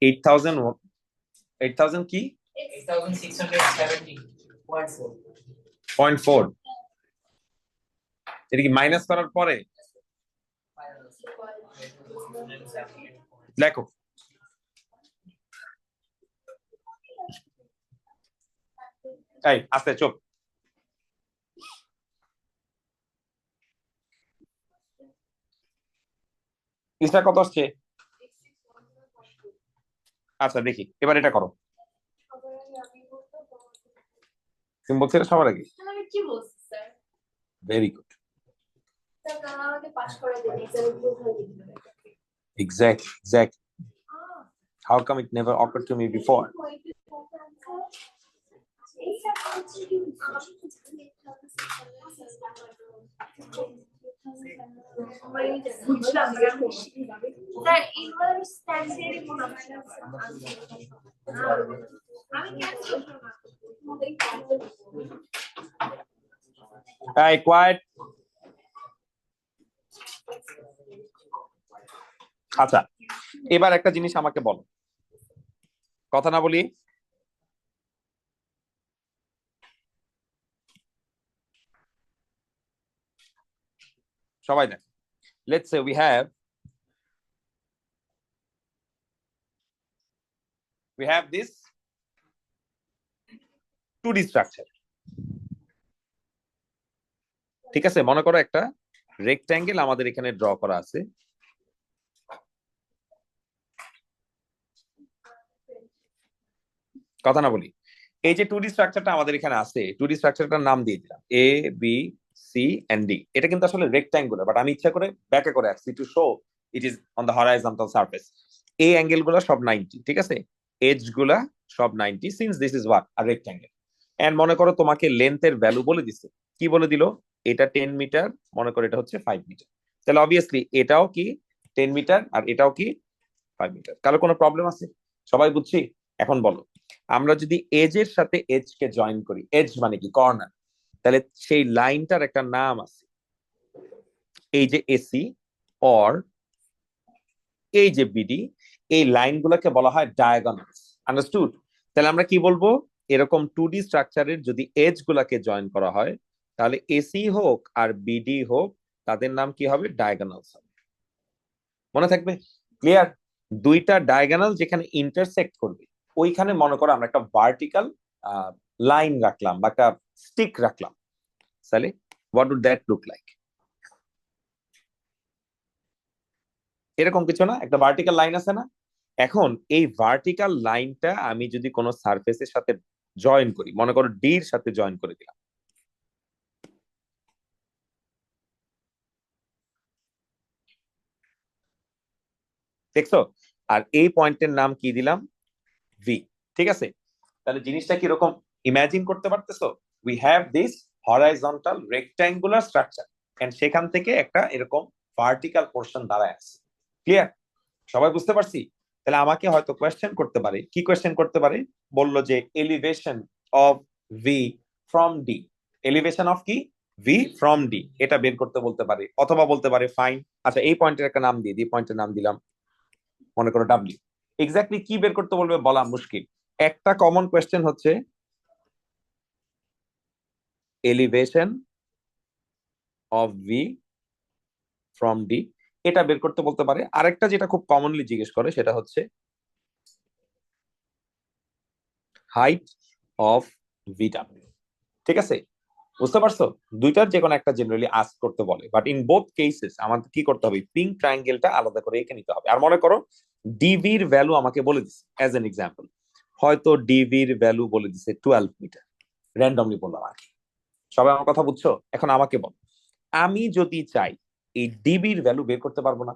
8000, 8000 কি? 0.4। এটা কি মাইনাস করার পরে? দেখো এই আস্তে চুপ। ইসটা কত আসছে? আচ্ছা দেখি এবার এটা করো। তুমি বলছিলে সবার আগে?
আমি কি বলছি স্যার?
ভেরি গুড,
আমাকে পাস করে দিন, এক্সাম প্রুফ দিন।
exact. How come it never occurred to me before?
Sir এবার স্ট্যান্ডার্ডে কোন আমি
Hey, quiet. আচ্ছা এবার একটা জিনিস আমাকে বলো, কথা না বলি। সবাই দেখ, let's say we have this 2D structure, ঠিক আছে? মনে করো একটা রেক্ট্যাঙ্গেল আমাদের এখানে ড্র করা আছে। কথা না বলি, এই যে 2D স্ট্রাকচারটা আমাদের এখানে আছে, 2D স্ট্রাকচারটার নাম দিয়ে দিলাম A B C and D. এটা কিন্তু আসলে রেক্ট্যাঙ্গুলার, বাট আমি ইচ্ছা করে ব্যাকে করে আসছি to show it is on the horizontal surface. এই অ্যাঙ্গেল গুলো সব 90, ঠিক আছে? এজ গুলা সব 90, since this is what a rectangle. And মনে করো তোমাকে লেন্থের ভ্যালু বলে দিছে। কি বলে দিল? এটা 10 মিটার, মনে করো এটা হচ্ছে 5 মিটার। তাহলে অবভিয়াসলি এটাও কি 10 মিটার আর এটাও কি 5 মিটার। কারো কোনো প্রবলেম আছে? সবাই বুঝছি? এখন বলো, আমরা যদি এজ এর সাথে এজ কে জয়েন করি, এজ মানে কি? কর্নার। তাহলে সেই লাইনটার একটা নাম আছে, এই যে এসি অর এই যে বিডি, এই লাইনগুলোকে বলা হয় ডায়াগোনালস। আন্ডারস্টুড? তাহলে আমরা কি বলবো? এরকম 2D স্ট্রাকচারের যদি এজ গুলাকে জয়েন করা হয়, তাহলে এসি হোক আর বিডি হোক, তাদের নাম কি হবে? ডায়াগোনালস হবে। মনে থাকবে? ক্লিয়ার? দুইটা ডায়াগোনাল যেখানে ইন্টারসেক্ট করবে, ওইখানে মনে করো আমরা একটা ভার্টিক্যাল লাইন রাখলাম বা একটা স্টিক রাখলাম। তাহলে what would that look like? এরকম কিছু না, একটা ভার্টিক্যাল লাইন আছে না? এখন এই ভার্টিক্যাল লাইনটা আমি যদি কোনো সারফেসের সাথে জয়েন করি, মনে করো ডি এর সাথে জয়েন করে দিলাম, দেখছো? আর এই পয়েন্টের নাম কি দিলাম? ভি। ঠিক আছে? তাহলে জিনিসটা কিরকম ইমাজিন করতে পারতেছো? We have this horizontal rectangular structure, and সেখান থেকে একটা এরকম ভার্টিক্যাল পোর্শন দাঁড়ায় আছে। ক্লিয়ার? সবাই বুঝতে পারছি? তাহলে আমাকে হয়তো কোয়েশ্চেন করতে পারে, কি কোয়েশ্চেন করতে পারে? বললো যে elevation of V from D. Elevation of কি? ভি ফ্রম ডি, এটা বের করতে বলতে পারে, অথবা বলতে পারে ফাইন, আচ্ছা এই পয়েন্টের একটা নাম দিয়ে দিই, পয়েন্টের নাম দিলাম মনে করো ডাব্লিউ। এক্স্যাক্টলি কি বের করতে বলবে বলা মুশকিল। একটা কমন কোয়েশ্চেন হচ্ছে elevation of V from D, এটা বের করতে বলতে পারে। আরেকটা যেটা খুব কমনলি জিজ্ঞেস করে সেটা হচ্ছে হাইট অফ ভি ডাব্লিউ। ঠিক আছে? বুঝতে পারছো? দুইটার যে কোনো একটা জেনারেলি আস্ক করতে বলে, বাট ইন বোথ কেসেস আমাদের কি করতে হবে? পিঙ্ক ট্রায়াঙ্গেলটা আলাদা করে এঁকে নিতে হবে। আর মনে করো ডিভির ভ্যালু আমাকে বলে দিচ্ছে অ্যাজ এন এক্সাম্পল, হয়তো ডিভির ভ্যালু বলে দিচ্ছে 12 মিটার, র্যান্ডমলি বললাম আর কি। সবাই আমার কথা বুঝছো? এখন আমাকে বল, আমি যদি চাই এই ডিবির ভ্যালু বের করতে পারবো না?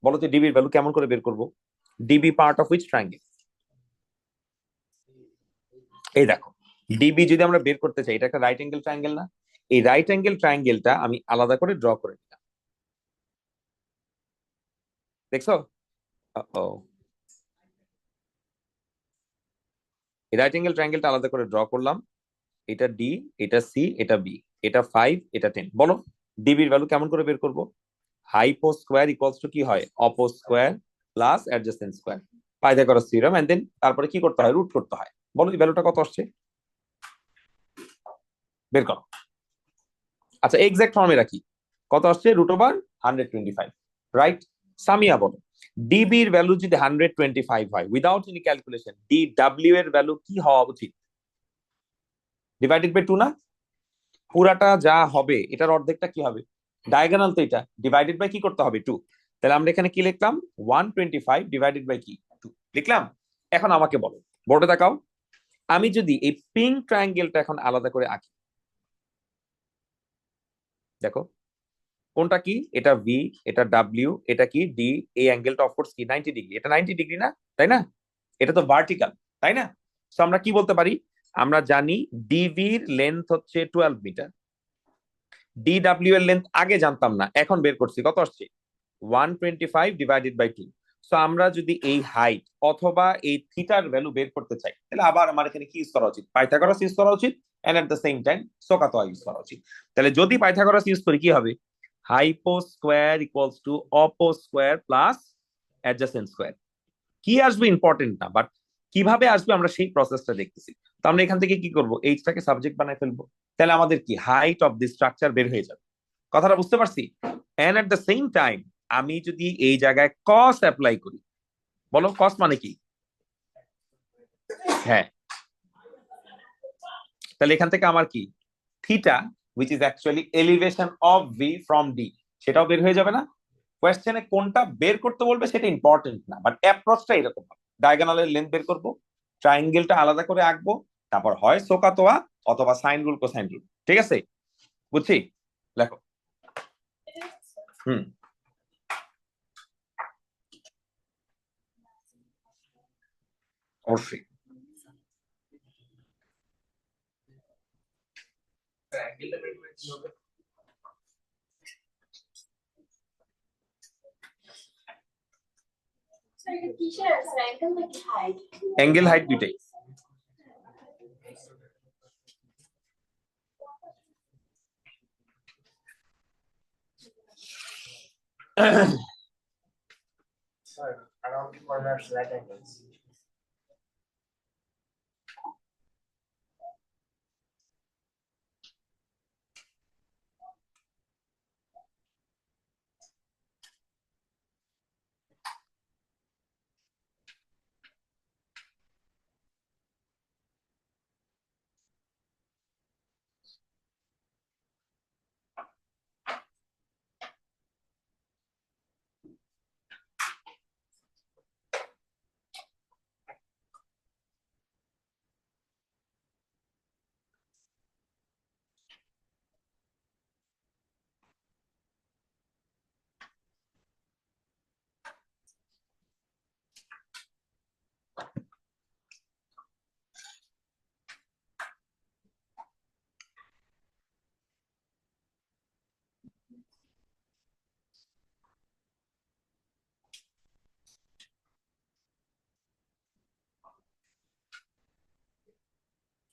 বলো তো ডিবির ভ্যালু কেমন করে বের করবো? DB part of which triangle? এই দেখো, ডিবি যদি আমরা বের করতে চাই, এটা একটা রাইট অ্যাঙ্গেল ট্রায়াঙ্গেল না? এই রাইট অ্যাঙ্গেল ট্রায়াঙ্গেলটা আমি আলাদা করে ড্র করে নিলাম। দেখছো? Uh-oh. এই রাইট অ্যাঙ্গেল ট্রায়াঙ্গেলটা আলাদা করে ড্র করলাম। এটা ডি, এটা সি, এটা বি, এটা 5, এটা 10। বলো ডিবির ভ্যালু কেমন করে বের করবো? হাইপো স্কোয়ার ইকুয়ালস টু কি হয়? Oppo square plus adjacent square, Pythagoras theorem, and then তারপরে কি করতে হয়? রুট করতে হয়। বলো এই ভ্যালুটা কত আসছে? বের করো। আচ্ছা এক্সাক্ট ফর্মে রাখি, কত আসছে? √125, রাইট? সামিয়া বলো ডিবির ভ্যালু যদি 125 হয় without any calculation, D W এর ভ্যালু কি হওয়া উচিত? ডিভাইডেড বাই 2 না? পুরাটা যা হবে এটার অর্ধেকটা কি হবে? ডায়াগোনাল তো এটা, ডিভাইডেড বাই কি করতে হবে? 2। তাহলে আমরা এখানে কি লিখলাম? 125 ডিভাইডেড বাই কি? 2 লিখলাম। এখন আমাকে বলো, বোর্ডে তাকাও, আমি যদি এই পিঙ্ক ট্রায়াঙ্গেলটা এখন আলাদা করে আঁকি, দেখো কোনটা কি? এটা ভি, এটা ডাব্লিউ, এটা কি ডি। এই অ্যাঙ্গেলটা অফকোর্স কি 90 ডিগ্রি, এটা 90 ডিগ্রি না? তাই না? এটা তো ভার্টিক্যাল, তাই না? তো আমরা কি বলতে পারি? আমরা জানি ডিভির লেন্থ হচ্ছে 12 মিটার, ডিডাব্লিউ এর লেন্থ আগে জানতাম না, এখন বের করছি, কত আসছে? 125 ডিভাইডেড বাই 2। সো আমরা যদি এই হাইট অথবা এই থিটার ভ্যালু বের করতে চাই, তাহলে আবার আমার এখানে কি ইউজ করা উচিত? পাইথাগোরাস ইউজ করা উচিত, and at the same time SOHCAHTOA use করা উচিত। তাহলে যদি পাইথাগোরাস ইউজ করি কি হবে? Hypo square equals to oppo square plus adjacent square. কি আসবে ইম্পর্টেন্ট না, বাট কিভাবে আসবে আমরা সেই প্রসেসটা দেখতেছি। তো আমরা এখান থেকে কি করবো? এইচটাকে সাবজেক্ট বানায় ফেলবো। তাহলে আমাদের কি হাইট অফ দিস স্ট্রাকচার বের হয়ে যাবে। কথাটা বুঝতে পারছি? And at the same time আমি যদি এই জায়গায় কস অ্যাপ্লাই করি, বলো কস মানে কি? হ্যাঁ, তাহলে এখান থেকে আমার কি theta, which is actually elevation of V from D, সেটাও বের হয়ে যাবে না? কোয়েশ্চেনে কোনটা বের করতে বলবে সেটা ইম্পর্টেন্ট না, বাট অ্যাপ্রোচটা এরকম হবে। ডায়াগোনালের লেন্থ বের করবো, ট্রায়াঙ্গেলটা আলাদা করে আঁকবো, তারপর হয় সোকাতোয়া অথবা সাইন রুল কোসাইন রুল। ঠিক আছে? বুঝছি? লেখো। হুম। অবশ্যই।
এটা কিসের অ্যাঙ্গেল নাকি হাইট?
অ্যাঙ্গেল হাইট দুইটাই।
Sorry, around corners, right angles.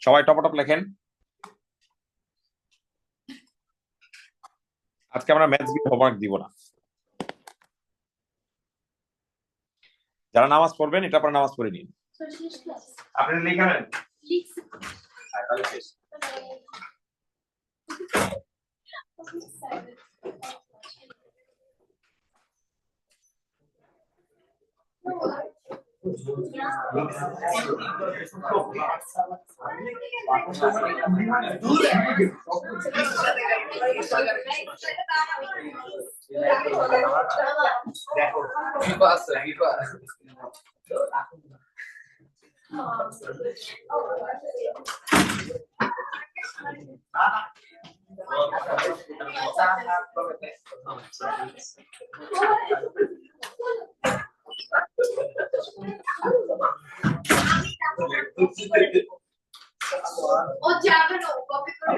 সবাই টপটপ লেখেন। আজকে আমরা ম্যাথস বি হোমওয়ার্ক দিব না। যারা নামাজ পড়বেন এটা পরে নামাজ পড়ে নিন।
Socialist class.
আপনি লিখেন।
Leaks.
তাহলে শেষ।
ও যাবে না কপি করে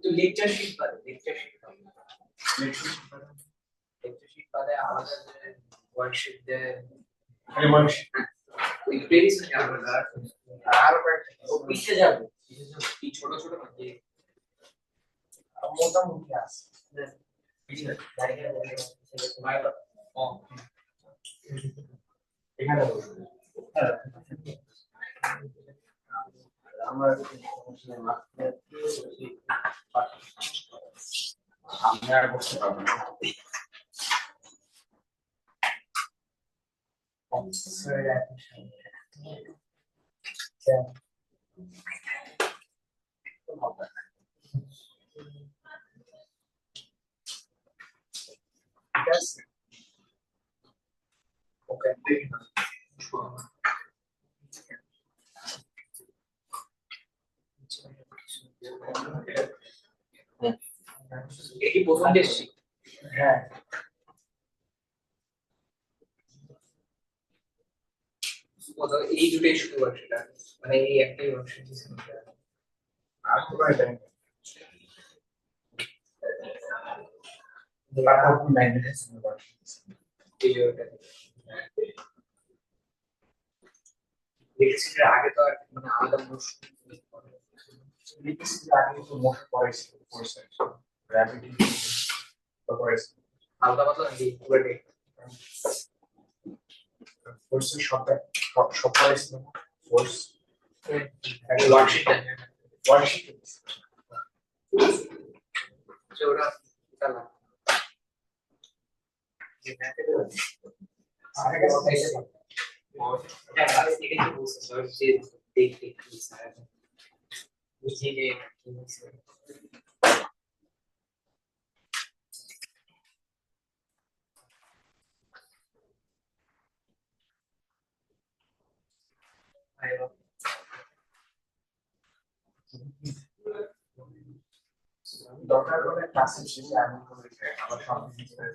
ও
লেকচার শিট বাদে আমাদের যে ওয়ার্কশিট দেয় আর পিছিয়ে যাবে ছোট ছোট নাকি মোটামুটি আছে এখানে আমার সামনে আর বসতে পারবো না এটি প্রথম দেখছি হ্যাঁ তো এই দুটোই শুধু সেটা মানে এই একটাই অংশ
আর কোনো এটা নেই। তারপর ম্যাগনেটিক
এই ওটা দেখছি যে আগে তো আর মানে আলাদা প্রশ্ন
ইলেকট্রিসিটি আগে তো মোটর পড়েছে গ্র্যাভিটি তো পড়েছে
আলাদা পাতলা নাকি পুরো
ফোর্সের সব পড়েছে ফোর্স
ওয়ার্কশিট
ওয়ার্কশিট
যে ওরা চালা যে ম্যাথে
আগে পড়েছে
এটা ক্লাস থেকে কি বলছে স্যার যে দেখতে কি স্যার বুঝি যে কি হচ্ছে আইবা
দরকার হলে ক্লাসের শেষে আমি করে আবার সব কিছু করে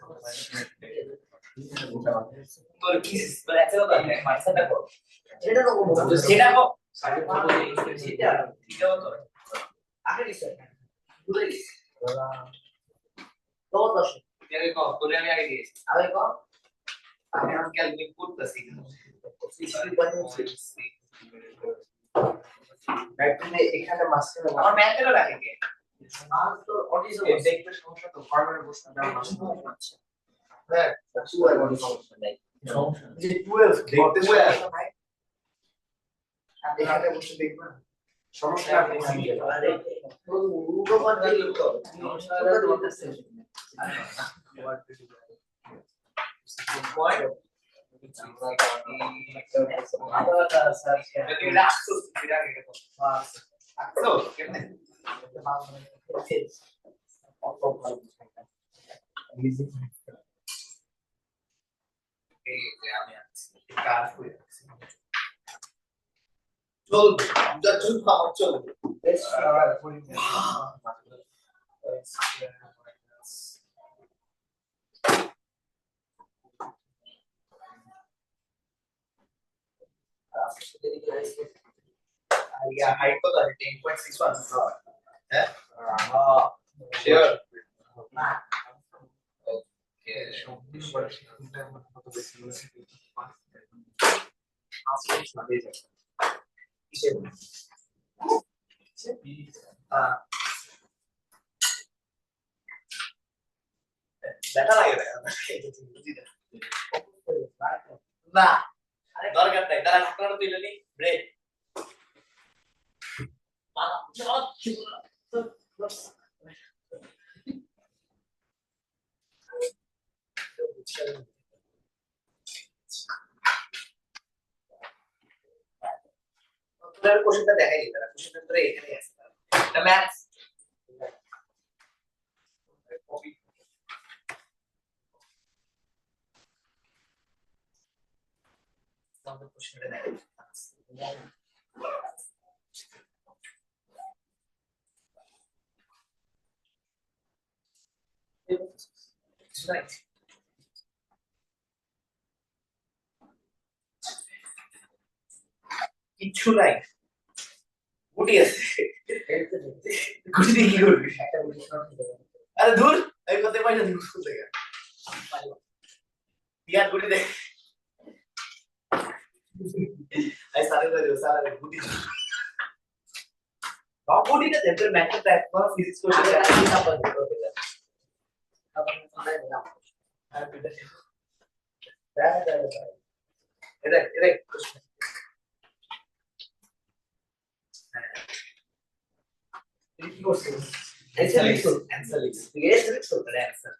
তোর কি তোর এত কথা নেই মাইসা দেখো এটা তো বলবো সেটা কো সাড়ে বলবো সেটা এটাও তো আগে দিছে ভুলে গেছি তো দশ আগে কো তোরে আমি আগে দিয়েছি আগে কো আমি ক্যালকুলেট করতেছি
ব্যাটারি এখানে মাঝখানে
আমার ম্যাথেরও লাগে কে
আর তো অটিজম দেখতে সমস্যা তো ফার্মারের বসতে দাও
হ্যাঁ
সমস্যা নেই যে 12 দেখতে সমস্যা নাই এখানে বসে দেখবা সমস্যা নেই
আরে রূপবান দিল তো সমস্যাটা বলতেছে height কত আছে 10.61 হ্যাঁ sure okay দেখা লাগে না দরকার নাই তারা ঢাকনা তুলে নি ব্রেক তোদের কোশ্চেনটা দেখাই দিই তারা কোশ্চেনটা ধরে এখানে আছে এটা ম্যাথস কপি আমাদের কোশ্চেনটা দেখাই Right. কিচ্ছু নাই গুটি আছে গুটি দিয়ে কি করবি আরে দূর আমি কোথায় পাই না দূর থেকে বিয়ার গুটি দেখ এই সারে করে সারে গুটি সব গুটিটা তেমন ম্যাথে টাইপ করা ফিজিক্স কোশ্চেন আছে কি নাম্বার দিতে হবে এটা কোশ্চেন কি করছিস answer লিখছো তুই answer লিখছো তাহলে answer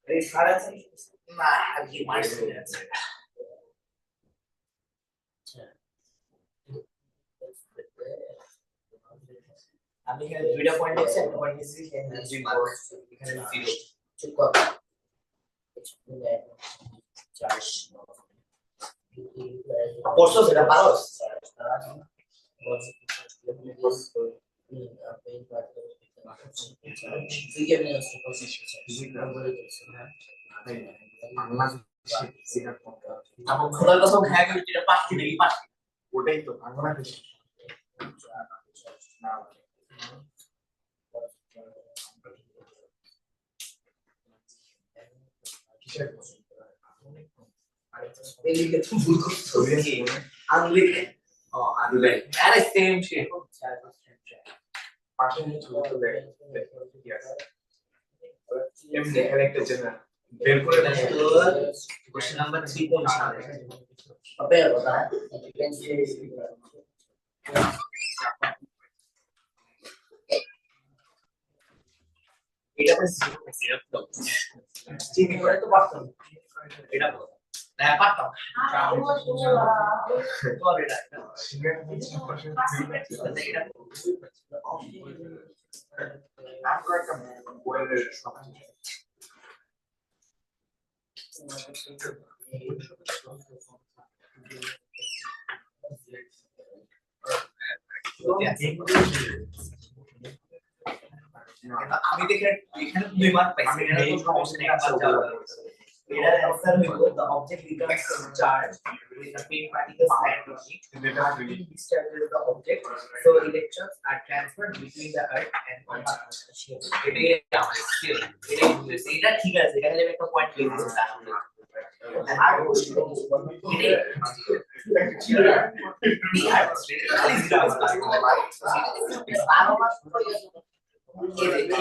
এই সারা আছে না আগে মাইস করে আছে আমি এখানে দুইটা পয়েন্ট আছে একটা পয়েন্ট নিছি এখানে দুই মার্ক এখানে 0 চুপ কর পড়ছো সেটা পারোস তারপর খোদার কসম খায় গেল যেটা পাচ্ছি নাকি পাচ্ছি
ওটাই তো ভাঙো না বেশি না কিসের
এদিকে তুমি ভুল করছো কি আনলিকে আনলে আরে সেম শিট
পাশে নিয়ে ছবি তো দেখ এমনি এখানে একটা চেনা বের করে
क्वेश्चन नंबर 3 কোন সালে अबे बता এটা তো চিনি করে তো পারতাম এটা বল না পারতাম তো এটা এটা
আমরা একটা বোর্ডের
আমি দেখে এখানে দুই মার্ক পাইছি এটা তো সমস্যা নেই একবার যাওয়া এটার অ্যানসার হলো the object becomes charged with a pin particles land on it discharges the object so electrons are transferred between the earth and এটাই আমাদের স্কিল এটাই বুঝেছি এটা ঠিক আছে এখানে আমি একটা পয়েন্ট লিখে দিচ্ছি আর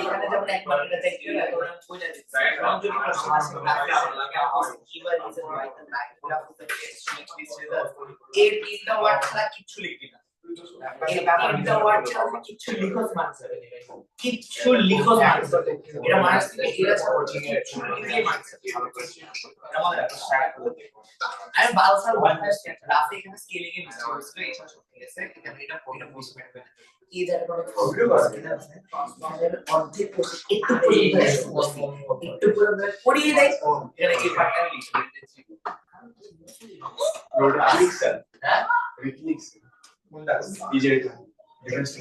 এখানে যেমন এক মার্কেটে চাই কি তোমরা বুঝে দিচ্ছ কারণ যদি প্রশ্ন আসে কিভাবে reason by the line graph of the test which is result এর তিনটা ওয়ার্ড ছাড়া কিছু লিখবি না এই তিনটা ওয়ার্ড ছাড়া কিছু লিখোস মানস কিছু লিখোস মানস এটা মানস থেকে এরা ছাড়া কিছু লিখে মানস এটা মনে রাখো আমি বালসাল ওয়ার্ডটা গ্রাফে এখানে স্কেলিং এ মিস্টেক হয়েছিল এই সব ঠিক আছে এখানে এটা পড়ে বুঝতে পারবে না কি ধরনের কোনো প্রবলেম আছে ট্রান্সফর্মারের অর্ধেক একটু পুরো পড়িয়ে দেয় এখানে এই পার্টটা আমি লিখে দিয়েছি
রোড ক্লিক স্যার
হ্যাঁ
ক্লিক কোনটা ইজে ডিফারেন্স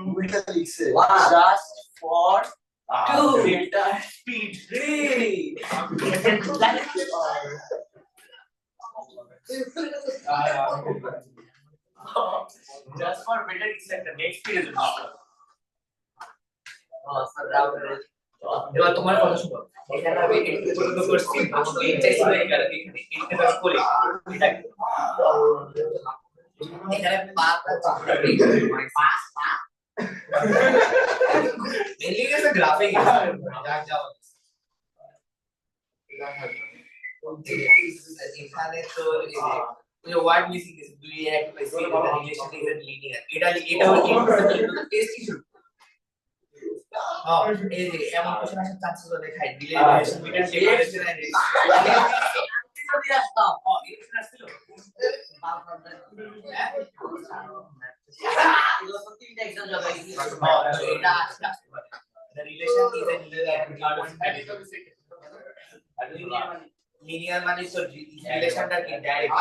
উল্টা লিখছে
just for to filter speed just for better extent the next page is এবার তোমার কথা শুনো এখানে আমি একটু পর্যন্ত করছি এই চাইছিল এখানে এখানে আমি করি এটা এখানে পাতা পা মেনলি এস আ গ্রাফিক যাক যাও এখানে তো ওই ওয়ার্ড মিসিং আছে দুই এক পাইছি রিলেশন ইজ লিনিয়ার এটা হলো টেস্ট ইস্যু হ্যাঁ এই যে এমন কোশ্চেন আসার চান্সেস দেখাই দিলে রিলেশন বিটুইন ডেফিনেশন এন্ড যদি আসতাম ইলেকশন আসছিল তিনটা এক্সাম যাবে এটা আসতে পারে the relation is a linear মানে তো রিলেশনটা কি direct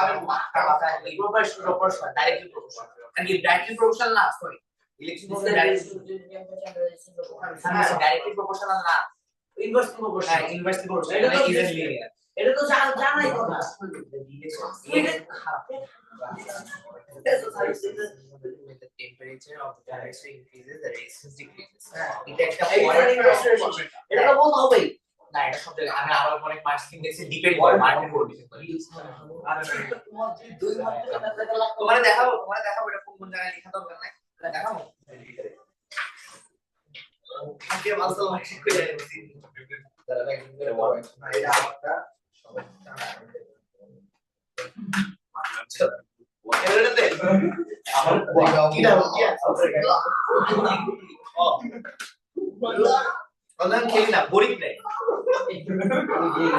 proportional directly proportional and কি directly proportional না সরি ইলেকশন directly proportional না inversely proportional inversely proportional এটা is a linear এটা তো জানাই কথা এটা খারাপ the temperature of the galaxy increases the resistance decreases এটা একটা এটা তো বলতে হবে না এটা সব জায়গায় আমি আবার অনেক মার্কস ইন্ডেক্সে ডিপেন্ড করে মার্কেট করে ডিপেন্ড করে তোমার দেখাবো এটা কোন জায়গায় লেখা দরকার নাই এটা দেখাবো আজকে মাসল ঠিক করে যাচ্ছি দাদা ভাই করে বড় এটা আমারটা আচ্ছা এটাতে আমার কিটা কি আছে অনলাইন খেলি না বোরিং নাই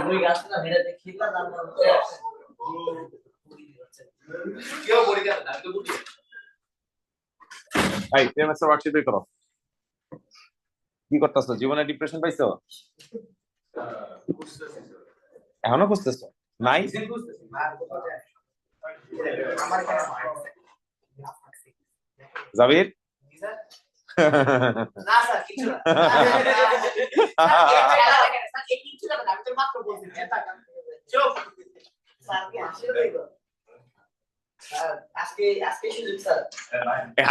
ওই গাছটা না মেরাতে খেলনা দাম কেউ বোরিং না আমি তো বুঝি
ভাই প্রেমের ওয়ার্কশিট বের করো কি করতেছো জীবনে ডিপ্রেশন পাইছো এখনো খুঁজতেছো নাই
আমার এখানে
জাবির
না স্যার কিছু না স্যার, খেলা দেখেন স্যার, এই কিচ্ছু না আমি তো মাত্র বলছি চুপ স্যার কি আসলে দেখো স্যার আজকে সুযোগ স্যার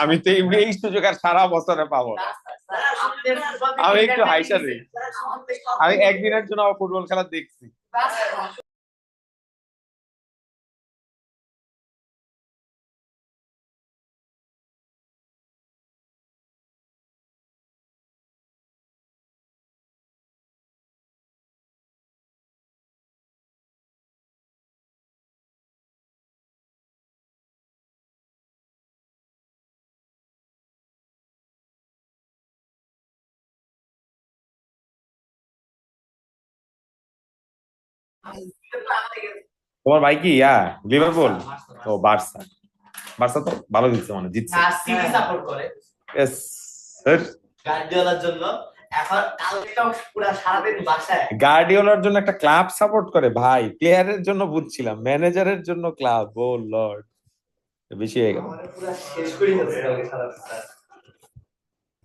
আমি তো এই সুযোগ আর সারা বছরে পাবো না।
না স্যার আপনাদের ফুটবল
আমি একটু হাইসা দিই।
স্যার আমাদের
আমি একদিনের জন্য ফুটবল খেলা দেখছি। তোমার ভাই কি লিভারপুল? ও বার্সা। বার্সা তো ভালো দিচ্ছে, মানে জিতছে।
না সিটি সাপোর্ট করে
Yes, sir.
গার্দিওলার জন্য। এখন কালকে তো পুরো সারাদিন বাসায়
গার্ডিওলার জন্য একটা ক্লাব সাপোর্ট করে ভাই, প্লেয়ারের জন্য বুঝছিলাম, ম্যানেজারের জন্য ক্লাব। ও লর্ড, বেশি হয়ে গেল।
আমাদের পুরো শেষ করে দিচ্ছে কালকে সারাদিন স্যার।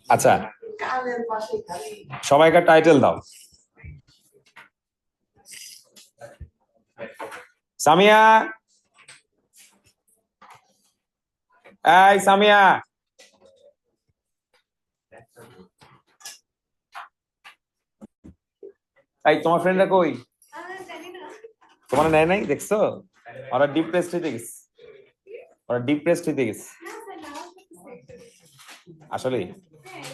আচ্ছা,
কানের পাশে খালি
সবাইকে টাইটেল দাও। সামিয়া, এই সামিয়া, এই তোমার ফ্রেন্ডরা কই?
জানি না।
তোমার নেয় নাই, দেখছো? ওরা ডিপ্রেসড হইতে গেছে, ওরা ডিপ্রেসড হইতে গেছে
না স্যার, নাও করতেছে।
আসলে।
হ্যাঁ,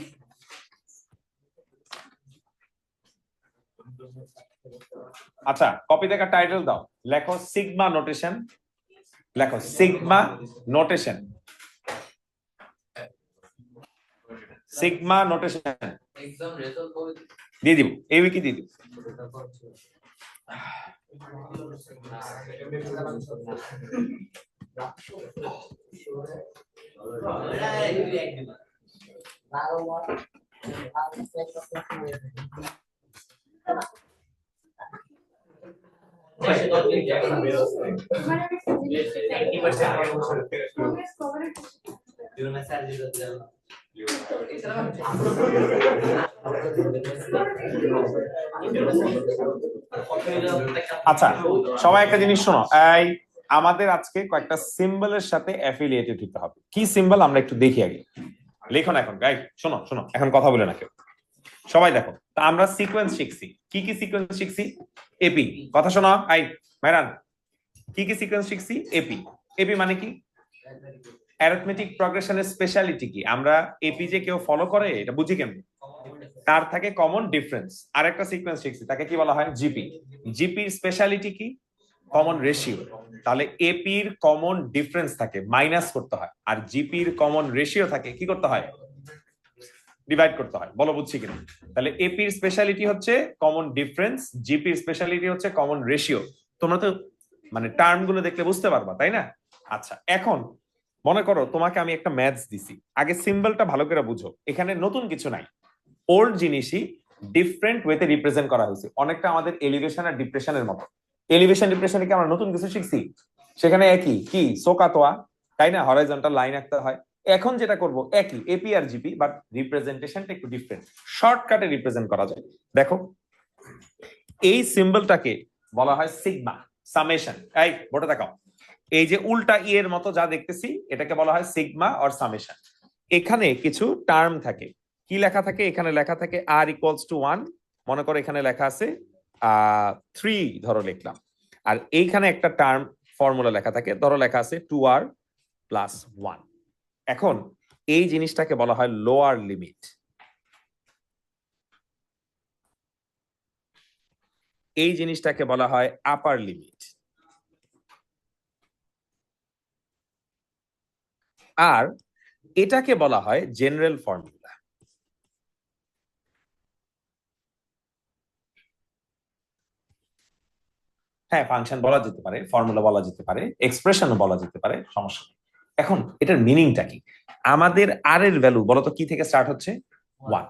আচ্ছা, কপি থেকে টাইটেল দাও, লেখো সিগমা নোটেশন, লেখো sigma notation, sigma notation
exam result কবে দিবে?
দিয়ে দিব, এই উইকে দিয়ে দিব।
progress cover it.
আচ্ছা, সবাই একটা জিনিস শোনো, এই আমাদের আজকে কয়েকটা সিম্বলের সাথে অ্যাফিলিয়েটেড হতে হবে। কি সিম্বল আমরা একটু দেখি আগে। লেখো না এখন, গাই শোনো শোনো, এখন কথা বলে না কেউ, সবাই দেখো। তা আমরা সিকোয়েন্স শিখছি, কি কি সিকোয়েন্স শিখছি? এপি। কথা শোনো, আই মেরান, কি কি সিকোয়েন্স শিখছি? এপি। এপি মানে কি? অ্যারিথমেটিক প্রগ্রেশনের স্পেশালিটি কি? আমরা এপি যে কেউ ফলো করে এটা বুঝি কেমন? তার থাকে কমন ডিফারেন্স। আর একটা সিকোয়েন্স শিখছি, তাকে কি বলা হয়? জিপি। জিপির স্পেশালিটি কি? Common ratio. তাহলে এপির কমন ডিফারেন্স থাকে, মাইনাস করতে হয়, আর জিপির কমন রেশিও থাকে, কি করতে হয়? ডিভাইড করতে হয়। বলো বুঝছি কিনা? তাহলে এপির স্পেশালিটি হচ্ছে কমন ডিফারেন্স, জিপির স্পেশালিটি হচ্ছে কমন রেশিও। তোমরা তো মানে টার্ম গুলো দেখলে বুঝতে পারবা, তাই না? আচ্ছা, এখন মনে করো তোমাকে আমি একটা ম্যাথস দিছি, আগে সিম্বলটা ভালো করে বুঝো। এখানে নতুন কিছু নাই, ওল্ড জিনিসই ডিফারেন্ট ওয়েতে রিপ্রেজেন্ট করা হয়েছে। অনেকটা আমাদের এলিভেশন আর ডিপ্রেশনের মতো। এলিভেশন ডিপ্রেশনে কি আমরা নতুন কিছু শিখছি? সেখানে একই কি সোকাতোয়া, তাই না? হরাইজন্টাল লাইন আঁকতে হয়। এখন যেটা করব একই এপি আর জিপি, বাট রিপ্রেজেন্টেশনটা একটু ডিফারেন্ট, শর্টকাটে রিপ্রেজেন্ট করা যায়। দেখো, এই সিম্বলটাকে বলা হয় সিগমা সামেশন। এই বোর্ডে দেখাও, এই যে উল্টা ই এর মতো যা দেখতেছি, এটাকে বলা হয় সিগমা অর সামেশন। এখানে কিছু টার্ম থাকে, কি লেখা থাকে? এখানে লেখা থাকে আর ইকুয়ালস টু 1। মনে করো এখানে লেখা আছে 3, ধরো লিখলাম। আর এইখানে একটা টার্ম ফর্মুলা লেখা থাকে, ধরো লেখা আছে 2r প্লাস 1। এখন এই জিনিসটাকে বলা হয় লোয়ার লিমিট, এই জিনিসটাকে বলা হয় আপার লিমিট, আর এটাকে বলা হয় জেনারেল ফর্মুলা। হ্যাঁ, ফাংশন বলা যেতে পারে, ফর্মুলা বলা যেতে পারে, এক্সপ্রেশনও বলা যেতে পারে, সমস্যা নেই। এখন এটার মিনিংটা কি? আমাদের আর এর ভ্যালু বলতো কি থেকে স্টার্ট হচ্ছে? 1।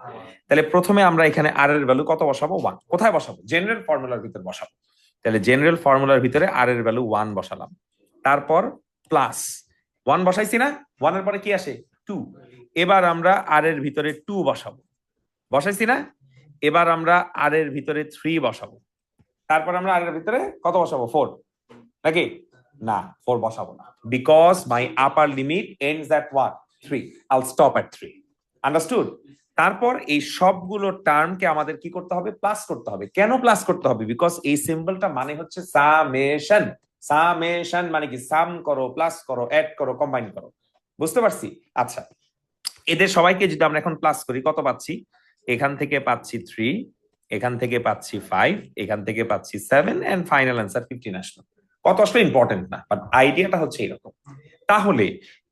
তাহলে প্রথমে আমরা এখানে আর এর ভ্যালু কত বসাবো? 1। কোথায় বসাবো? জেনারেল ফর্মুলার ভিতরে বসাবো। তাহলে জেনারেল ফর্মুলার ভিতরে আর এর ভ্যালু 1 বসালাম, তারপর প্লাস 1 বসাইছি না? 1 এর পরে কি আসে? 2। এবার আমরা আর এর ভিতরে 2 বসাবো, বসাইছি না? এবার আমরা আর এর ভিতরে 3 বসাবো, তারপর আমরা আর এর ভিতরে কত বসাবো? 4 নাকি? না, 4 বসাবো না, because my upper limit ends at what? 3. I'll stop at 3. Understood? তারপর এই সবগুলো টার্মকে আমাদের কি করতে হবে? প্লাস করতে হবে। কেন প্লাস করতে হবে? বিকজ এই সিম্বলটা মানে হচ্ছে সামেশন। সামেশন মানে কি? সাম করো, প্লাস করো, অ্যাড করো, কম্বাইন করো। বুঝতে পারছি? আচ্ছা, এদের সবাইকে যদি আমরা এখন প্লাস করি কত পাচ্ছি? এখান থেকে পাচ্ছি 3, এখান থেকে পাচ্ছি 5, এখান থেকে পাচ্ছি 7, এন্ড ফাইনাল অ্যান্সার 15 আসলো। কত আসলে ইম্পর্টেন্ট না, বাট আইডিয়াটা হচ্ছে এরকম। তাহলে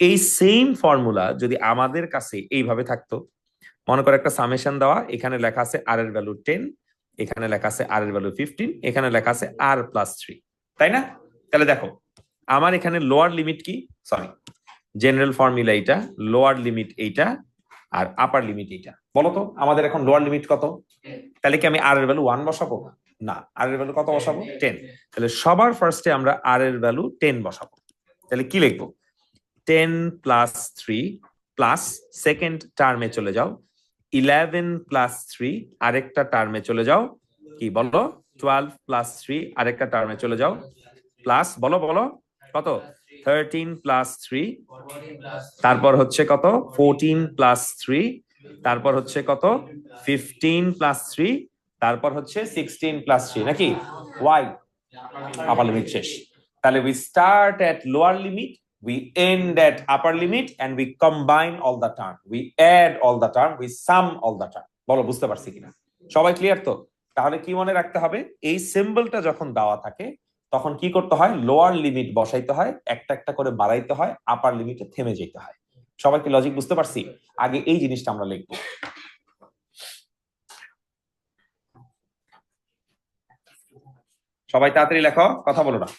এই সেম ফর্মুলা যদি আমাদের কাছে এইভাবে থাকতো, মনে করো একটা সামেশন দেওয়া, এখানে লেখা আছে আর এর ভ্যালু 10, এখানে লেখা আছে আর এর ভ্যালু 15, এখানে লেখা আছে আর প্লাস 3, তাই না? তাহলে দেখো আমার এখানে লোয়ার লিমিট কি? সরি, জেনারেল ফর্মুলা এইটা, লোয়ার লিমিট এইটা, আর আপার লিমিট এইটা। বলো তো আমাদের এখন লোয়ার লিমিট কত? তাহলে কি আমি আর এর ভ্যালু 1 বসাবো? না, আর এর ভ্যালু কত বসাবো? 10। তাহলে সবার ফার্স্টে আমরা আর এর ভ্যালু 10 বসাবো। তাহলে কি লিখবো? 10 প্লাস 3 প্লাস সেকেন্ড টার্মে চলে যাও, 11 প্লাস 3 আরেকটা টার্মে চলে যাও, কি বলো? 12 প্লাস 3 আরেকটা টার্মে চলে যাও, প্লাস বলো বলো কত? 13 প্লাস 3, তারপর হচ্ছে কত? 14 প্লাস 3, তারপর হচ্ছে কত? 15 প্লাস 3, তারপর হচ্ছে 16 প্লাস 3, নাকি? ওয়াই? আপার লিমিট শেষ। তাহলে we start at lower limit, we end at upper limit, and we combine all the term, we add all the term, we sum all the term. বলো বুঝতে পারছি কিনা? সবাই ক্লিয়ার তো? তাহলে কি মনে রাখতে হবে? এই সিম্বলটা যখন দেওয়া থাকে তখন কি করতে হয়? লোয়ার লিমিট বসাইতে হয়, একটা একটা করে বাড়াইতে হয়, আপার লিমিটে থেমে যেতে হয়। সবাই কি লজিক বুঝতে পারছি? আগে এই জিনিসটা আমরা লিখবো। সবাই তাড়াতাড়ি লেখো, কথা বলো না।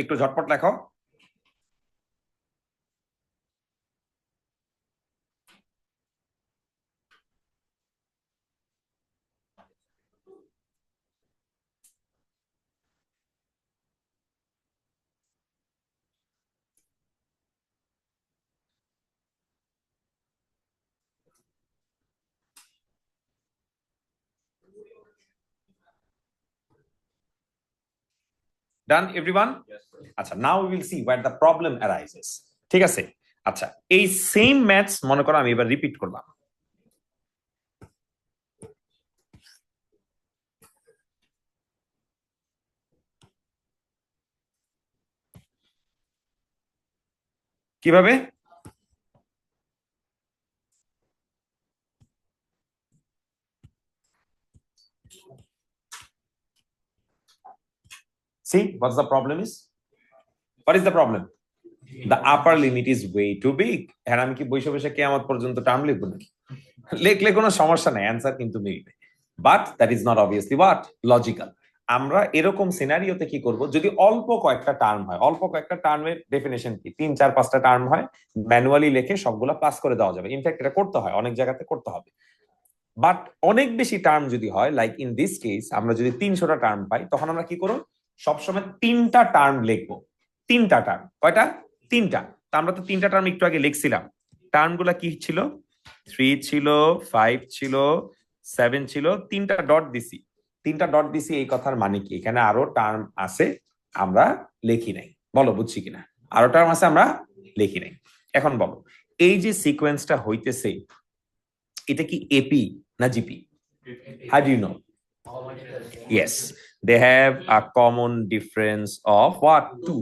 একটু ঝটপট লেখো। ডান এভরিওয়ান? আচ্ছা, now we will see where the problem arises. ঠিক আছে, আচ্ছা এই সেম ম্যাথস মনে করো আমি এবার রিপিট করলাম। কিভাবে? See what's the problem is? What is the problem? The upper limit is way too big. আর আমি কি বসে বসে কিয়ামত পর্যন্ত টার্ম লিখবো নাকি? লিখলে কোনো সমস্যা নাই, অ্যান্সার কিন্তু মিলবে। But that is not obviously what logical. আমরা এরকম সিনারিওতে কি করব, যদি অল্প কয়েকটা টার্ম হয়, অল্প কয়েকটা টার্মের ডেফিনেশন কি, 3 4 5টা টার্ম হয়, ম্যানুয়ালি লিখে সবগুলা প্লাস করে দেওয়া যাবে। ইনফ্যাক্ট এটা করতে হয়, অনেক জায়গাতে করতে হবে। বাট অনেক বেশি টার্ম যদি হয়, লাইক ইন দিস কেস আমরা যদি 300টা টার্ম পাই, তখন আমরা কি করব, সবসময় 3টা টার্ম লিখবো। 3টা টার্ম, কয়টা? 3টা। তা আমরা তো 3টা টার্ম একটু আগে লিখছিলাম। টার্ম গুলা কি ছিল? 3 ছিল, 5 ছিল, 7 ছিল, 3টা ডট দিছি। 3টা ডট দিছি, এই কথার মানে কি, এখানে আরো টার্ম আছে আমরা লিখি নাই। বলো বুঝছি কিনা? আরো টার্ম আছে আমরা লিখি নাই। এখন বলো, এই যে সিকোয়েন্সটা হইতেছে, এটা কি এপি না GP? How do you know? Yes, they have a common difference of what? 2,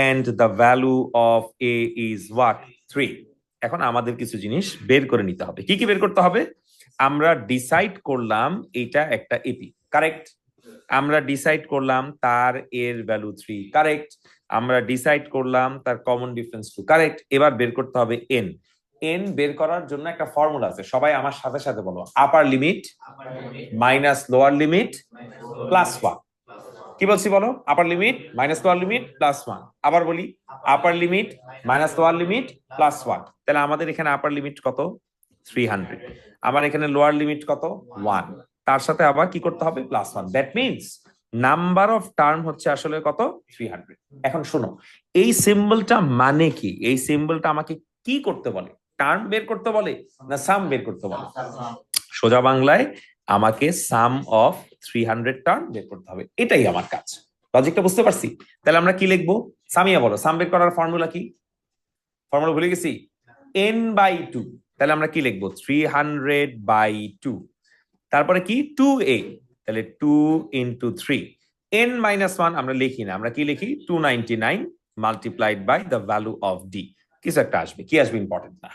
and the value of a is what? 3. এখন আমাদের কিছু জিনিস বের করে নিতে হবে। কি কি বের করতে হবে? আমরা ডিসাইড করলাম এটা একটা এপি, কারেক্ট? আমরা ডিসাইড করলাম তার এর ভ্যালু 3, কারেক্ট? আমরা ডিসাইড করলাম তার কমন ডিফারেন্স 2, কারেক্ট? এবার বের করতে হবে এন। এন বের করার জন্য একটা ফর্মুলা আছে, সবাই আমার সাথে সাথে বলো, আপার limit minus lower limit plus 1। কি বলছি বলো? আপার limit minus lower limit plus 1। আবার বলি, আপার limit minus lower limit plus 1। তাহলে আমাদের এখানে আপার লিমিট কত? 300। আমার এখানে লোয়ার লিমিট কত? 1। তার সাথে আবার কি করতে হবে? Plus 1। That means number of term হচ্ছে আসলে কত? 300। এখন শোনো, এই সিম্বলটা মানে কি? এই সিম্বলটা আমাকে কি করতে বলে? টার্ম বের করতে বলে না সাম বের করতে বলে? সোজা বাংলায় আমাকে সাম অফ 300 টার্ম বের করতে হবে, এটাই আমার কাজ। লজিকটা বুঝতে পারছি? তাহলে আমরা কি লিখবো? সামিয়া বলো, সাম বের করার ফর্মুলা কি? ফর্মুলা ভুলে গেছি, n/2। তাহলে আমরা কি লিখবো? 300/2। তারপরে কি? 2a, তাহলে 2 into 3। n-1 আমরা লিখি না, আমরা কি লিখি? 299 multiplied by the value of d। কিছু একটা আসবে, কি আসবে ইম্পর্টেন্ট না।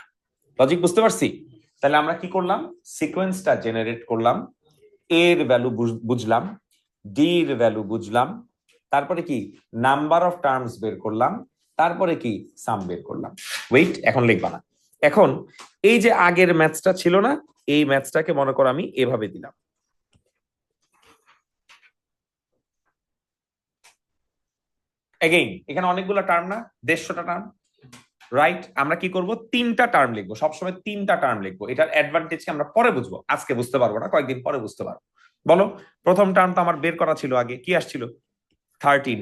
লজিক বুঝতে পারছি? তাহলে আমরা কি করলাম? সিকোয়েন্সটা জেনারেট করলাম, এর ভ্যালু বুঝলাম, ডি এর ভ্যালু বুঝলাম, তারপরে কি নাম্বার অফ টার্মস বের করলাম, তারপরে কি সাম বের করলাম। ওয়েট, এখন লিখবা না। এখন এই যে আগের ম্যাথসটা ছিল না, এই ম্যাথসটাকে মনে করো আমি এভাবে দিলাম। এগেইন এখানে অনেকগুলো টার্ম না, 150টা টার্ম, রাইট? আমরা কি করব? 3টা টার্ম লিখবো, সবসময় 3টা টার্ম লিখবো। এটার অ্যাডভান্টেজ কি আমরা পরে বুঝবো, আজকে বুঝতে পারবো না, কয়েকদিন পরে বুঝতে পারবো। বলো, প্রথম টার্ম তো আমার বের করা ছিল আগে, কি আসছিল? 13।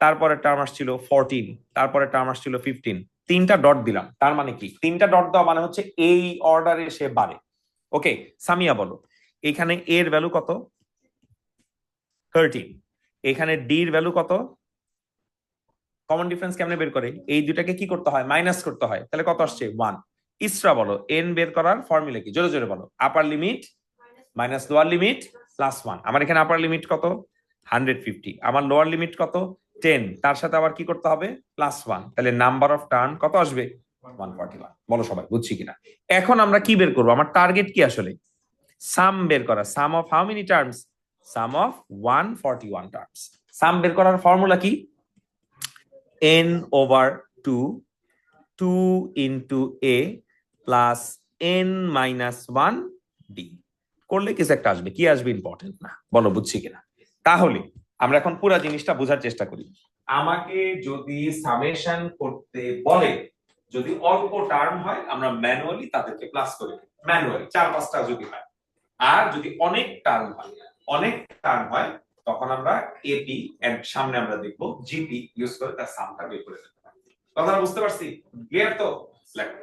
তারপরে টার্ম আসছিল 14। তারপরে টার্ম আসছিল 15। 3টা ডট দিলাম, তার মানে কি? 3টা ডট দেওয়া মানে হচ্ছে এই অর্ডারে সে বাড়ে। ওকে, সামিয়া বলো, এখানে এর ভ্যালু কত? 13। এখানে ডি এর ভ্যালু কত? কমন ডিফারেন্স কেমনে বের করে? এই দুটাকে কি করতে হয়? মাইনাস করতে হয়। তাহলে কত আসছে? 1। ইসরা বলো, এন বের করার ফর্মুলা কি? জোরে জোরে বলো। আপার limit minus lower limit plus 1। আমার এখানে আপার লিমিট কত? 150। আমার লোয়ার লিমিট কত? 10। তার সাথে আবার কি করতে হবে? প্লাস 1। তাহলে নাম্বার অফ টার্ম কত আসবে? 141। বলো সবাই বুঝছি কিনা? এখন আমরা কি বের করবো? আমার টার্গেট কি আসলে? সাম বের করা। Sum of how many terms? Sum of 141 terms. Sum বের করার ফর্মুলা কি? n/2, 2 into a plus n-1 d। করলে কিছু একটা আসবে, কি আসবে ইম্পর্টেন্ট না, বলো বুঝছি কিনা? তাহলে আমরা এখন পুরো জিনিসটা বোঝার চেষ্টা করি। আমাকে যদি সামেশন করতে বলে, যদি অল্প টার্ম হয় আমরা ম্যানুয়ালি তাদেরকে প্লাস করি, ম্যানুয়ালি 4 5টা যদি হয়। আর যদি অনেক টার্ম হয়, অনেক টার্ম হয়, তখন আমরা এপি এন্ড সামনে আমরা দেখব জিপি ইউজ করে তার সামটা বের করে ফেলতে পারি। কথাটা বুঝতে পারছি? ক্লিয়ার তো? লেখো।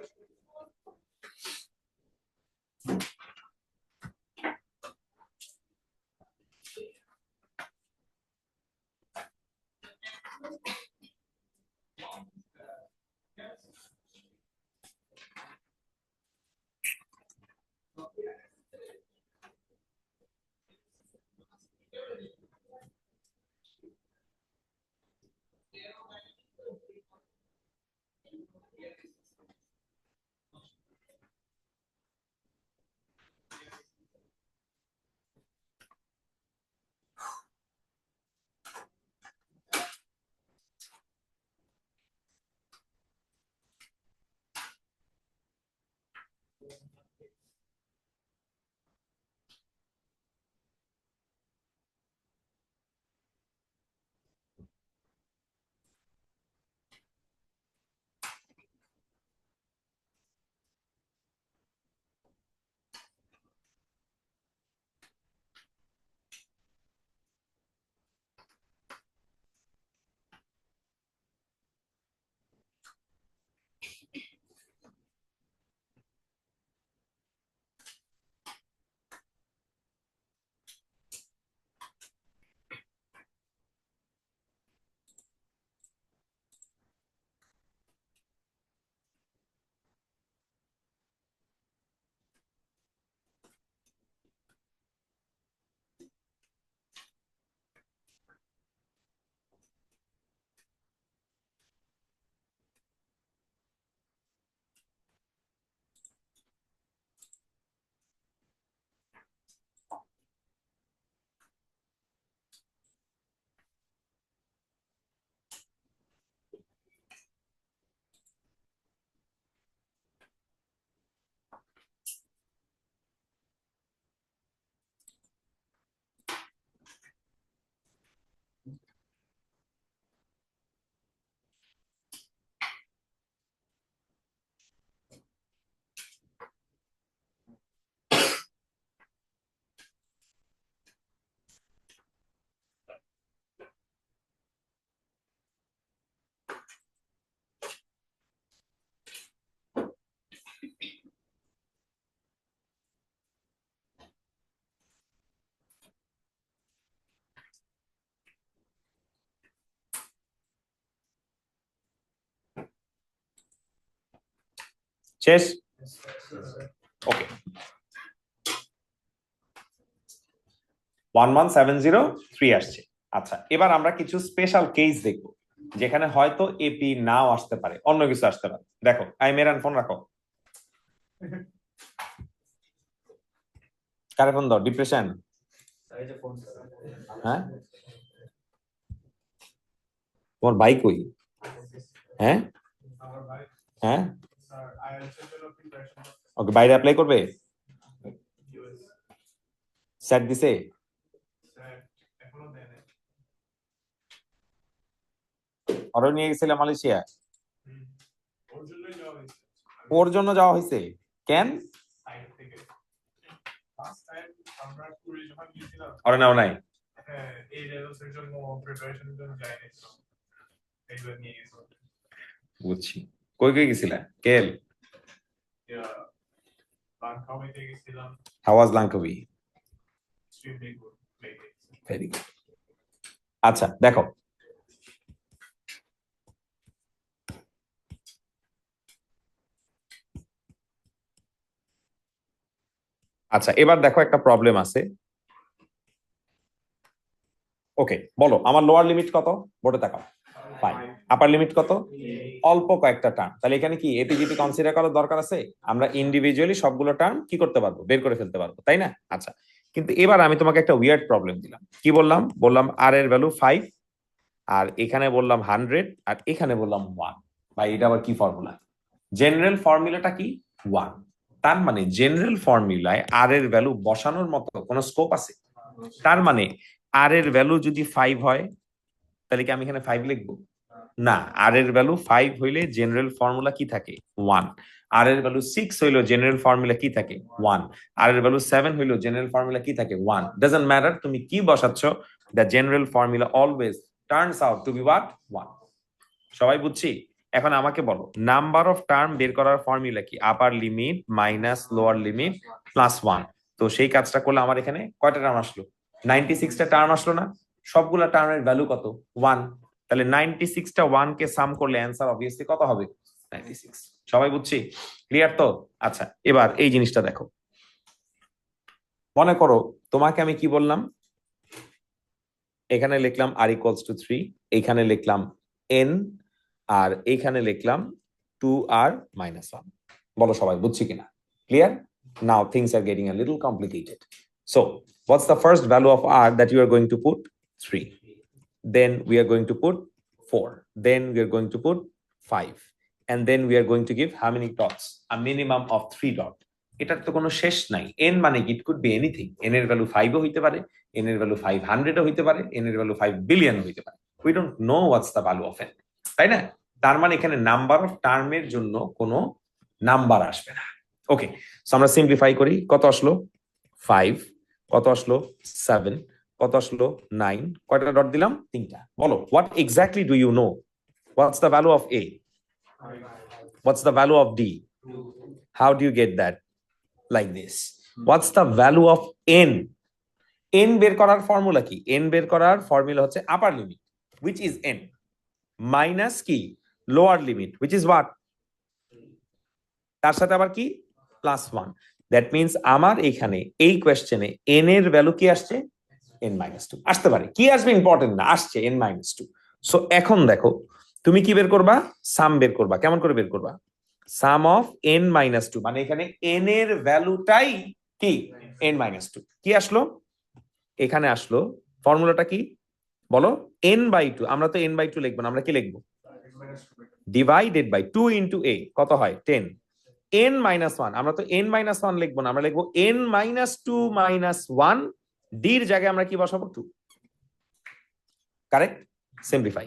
শেষ? ওকে, 11703 আসছে। আচ্ছা, এবার আমরা কিছু স্পেশাল কেস দেখব যেখানে হয়তো এপি নাও আসতে পারে, অন্য কিছু আসতে পারে। দেখো, মেরান ফোন রাখো। কারে ফোন দাও? ডিপ্রেশন? হ্যাঁ, তোমার ভাই কই? হ্যাঁ হ্যাঁ, ওকে, বাইরে অ্যাপ্লাই করবে? স্যার দিছে? আরো নিয়ে গেছিলে মালয়েশিয়া? ওর জন্য যাওয়া হয়েছে? কেন? আরে নাও নাই? বুঝছি। কই কই গেছিলা? কেল? How was Langkawi? Very good. আচ্ছা দেখো, আচ্ছা এবার দেখো একটা প্রবলেম আছে। ওকে, বলো আমার লোয়ার লিমিট কত? বোর্ডে তাকাও। 5। আপার লিমিট কত? অল্প কয়েকটা টার্ম। তাহলে এখানে কি এপিজিপি কনসিডার করার দরকার আছে? আমরা ইন্ডিভিজুয়ালি সবগুলো টার্ম কি করতে পারবো? বের করে ফেলতে পারবো, তাই না? আচ্ছা, কিন্তু এবার আমি তোমাকে একটা উইয়ার্ড প্রবলেম দিলাম। কি বললাম? বললাম আর এর ভ্যালু 5, আর এখানে বললাম 100, আর এখানে বললাম 1। ভাই এটা আবার কি ফর্মুলা? জেনারেল ফর্মুলাটা কি? 1। তার মানে জেনারেল ফর্মুলায় আর এর ভ্যালু বসানোর মতো কোনো স্কোপ আছে? তার মানে আর এর ভ্যালু যদি 5 হয় তাহলে কি আমি এখানে 5 লিখবো? না, আর এর ভ্যালু 5 হইলে জেনারেল ফর্মুলা কি থাকে? 1। আর এর ভ্যালু 6 হইলো জেনারেল ফর্মুলা কি থাকে? 1। আর এর ভ্যালু 7 হইলো জেনারেল ফর্মুলা কি থাকে? 1। ডাজন্ট ম্যাটার তুমি কি বসাচ্ছ, the general formula always turns out to be what? 1। সবাই বুঝছি? এখন আমাকে বলো নাম্বার অফ টার্ম বের করার ফর্মুলা কি? আপার limit minus lower limit plus 1। তো সেই কাজটা করলে আমার এখানে কয়টা টার্ম আসলো? 96টা টার্ম আসলো না? সবগুলা টার্মের ভ্যালু কত? 1। তাহলে 96টা 1 কে সাম করলে অ্যান্সার অবভিয়াসলি কত হবে? 96। সবাই বুঝছি? ক্লিয়ার তো? আচ্ছা, এবার এই জিনিসটা দেখো। মনে করো তোমাকে আমি কি বললাম, এখানে লিখলাম আর ইকুয়ালস টু 3, এখানে লিখলাম n, আর এইখানে লিখলাম 2r minus 1। বলো সবাই বুঝছি কিনা? Clear? Now things are getting a little complicated. So what's the first value of r that you are going to put? 3. Then we are going to put 4. Then we are going to put 5. And then we are going to give how many dots? A minimum of 3 dots. এটার তো কোনো শেষ নাই। এন মানে it could be anything. N এর ভ্যালু 5ও হইতে পারে, এন এর ভ্যালু 500ও হইতে পারে, এন এর ভ্যালু 5 বিলিয়ন হইতে পারে। We don't know what's the value of N, তাই না? তার মানে এখানে নাম্বার অফ টার্মের জন্য কোনো নাম্বার আসবে না। ওকে, সো আমরা সিম্পলিফাই করি। কত আসলো? 5। কত আসলো? 7। কত আসলো? 9। কয়টা ডট দিলাম? 3টা। বলো, what exactly do you know? What's the value of A? What's the value of D? How do you get that? Like this. What's the value of N? N বের করার ফর্মুলা কি? N বের করার ফর্মুলা হচ্ছে upper limit, which is N, minus কি? Lower limit, which is what? তার সাথে আবার কি? +1. দ্যাট মিনস আমার এখানে এই কোয়েশ্চেনে N এর ভ্যালু কি আসছে? N-2 আসতে পারে। কি আসবে ইম্পর্টেন্ট না, আসছে N-2। সো এখন দেখো, তুমি কি বের করবা? সাম বের করবা। কেমন করে বের করবা? সাম অফ N-2, মানে এখানে N এর ভ্যালুটাই কি? N-2। কি আসলো? এখানে আসলো ফর্মুলাটা কি বলো? N/2। আমরা তো N/2 লিখবো না, আমরা কি লিখবো? ডিভাইডেড বাই 2 ইন্টু a, কত হয়? 10। N-1, আমরা তো N-1 লিখবো না, আমরা লিখবো N-2 - 1। ডি এর জায়গায় আমরা কি বসাবো? 2। কারেক্ট? সিম্পলিফাই।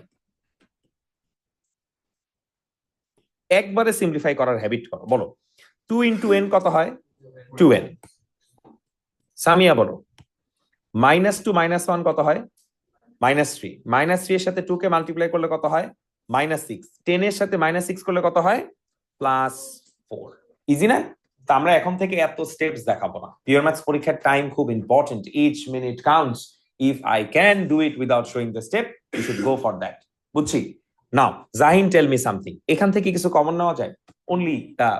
একবারে সিম্পলিফাই করার হ্যাবিট করো। বলো 2 ইন্টু n কত হয়? 2n। সামিয়া বলো -2 - 1 কত হয়? -3। -3 এর সাথে 2 কে মাল্টিপ্লাই করলে কত হয়? -6। 10 এর সাথে -6 করলে কত হয়? +4। ইজি না? তো আমরা এখন থেকে এত স্টেপস দেখাবো না। পিওর ম্যাথস পরীক্ষার টাইম খুব important. Each minute counts. If I can do it without showing the step, you should go for that. বুঝছি? নাও জাহিন, টেল মি সামথিং। এখান থেকে কিছু কমন নেওয়া যায়? Only the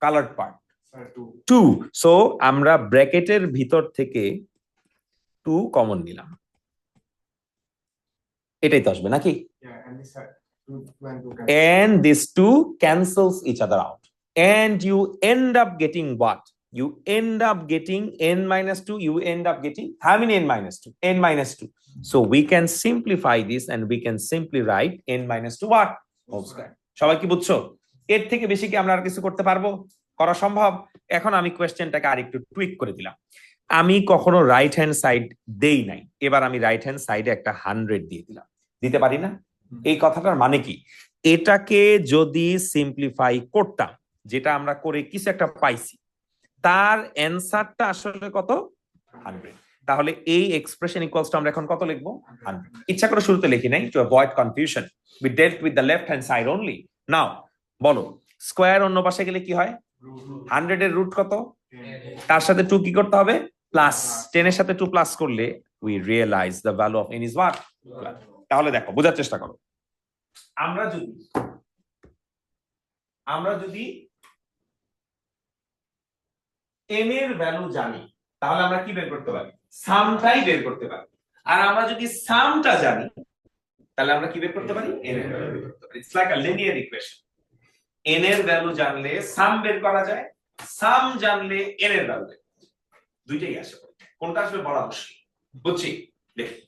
coloured part. 2। So আমরা ব্র্যাকেটের ভিতর থেকে 2 কমন নিলাম। এটাই তো আসবে নাকি? And these two cancels each other out, and you end up getting what? You end up getting N-2. You end up getting how many N-2? N-2. So we can simplify this and we can simply write N-2 what? Whole square. সবাই কি বুঝছো? এর থেকে বেশি কি আমরা আর কিছু করতে পারবো? করা সম্ভব? এখন আমি কোয়েশ্চেনটাকে আরেকটু টুইক করে দিলাম। আমি কখনো রাইট হ্যান্ড সাইড দেই নাই, এবার আমি রাইট হ্যান্ড সাইডে একটা 100 দিয়ে দিলাম। দিতে পারি না? এই কথাটার মানে কি? এটাকে যদি সিম্পলিফাই করতাম, যেটা আমরা করে কিছু একটা পাইছি, তার অ্যানসারটা আসলে কত? 100। তাহলে এই এক্সপ্রেশন ইকুয়ালস টু আমরা এখন কত লিখবো? 100। ইচ্ছা করে শুরুতে লিখি নাই, to avoid confusion. We dealt with the left hand side only. Now বলো, স্কোয়ার অন্য পাশে গেলে কি হয়? 100 এর রুট কত? তার সাথে 2 কি করতে হবে? প্লাস। 10 এর সাথে 2 প্লাস করলে we realise the value of n is what? তাহলে দেখো, বোঝার চেষ্টা করো। আমরা যদি n এর ভ্যালু জানি, তাহলে আমরা কি বের করতে পারি? সামটাই বের করতে পারি। আর আমরা যদি সামটা জানি, তাহলে আমরা কি বের করতে পারি? n এর ভ্যালু বের করতে পারি। It's like a linear equation. n এর ভ্যালু জানলে সাম বের করা যায়, সাম জানলে n এর ভ্যালু বের করা যায়। দুইটাই আসে। কোনটা আসবে বলা মুশকিল। বুঝছি? দেখি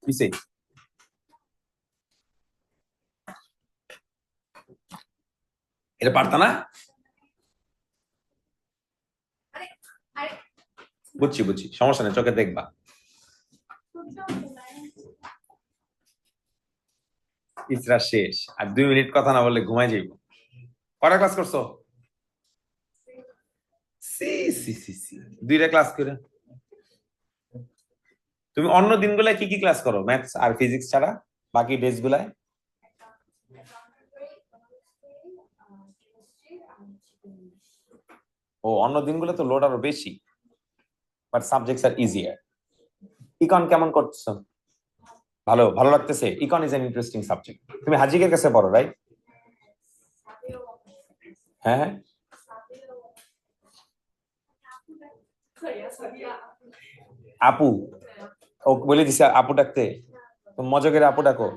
কিসে এটা পারতা না? বুঝছি, সমস্যা নেই, চোখে দেখবা। ইসরা শেষ, আর 2 মিনিট কথা না বললে ঘুমাই যাইব। কটা ক্লাস করছো? সি 2টা ক্লাস করে। তুমি অন্য দিনগুলায় কি কি ক্লাস করো ম্যাথস আর ফিজিক্স ছাড়া, বাকি ডেজ গুলায়? ও, অন্য দিনগুলো তো লোড আরো বেশি, বাট সাবজেক্টস আর ইজিয়ার। ইকন কেমন করছো? ভালো লাগতেছে? ইকন ইজ এন ইন্টারেস্টিং সাবজেক্ট। তুমি হাজিকের কাছে পড়ো, রাইট? হ্যাঁ। আপু, ও বলে দিছে আপু ডাকতে। তুমি মজা করে আপু ডাকো।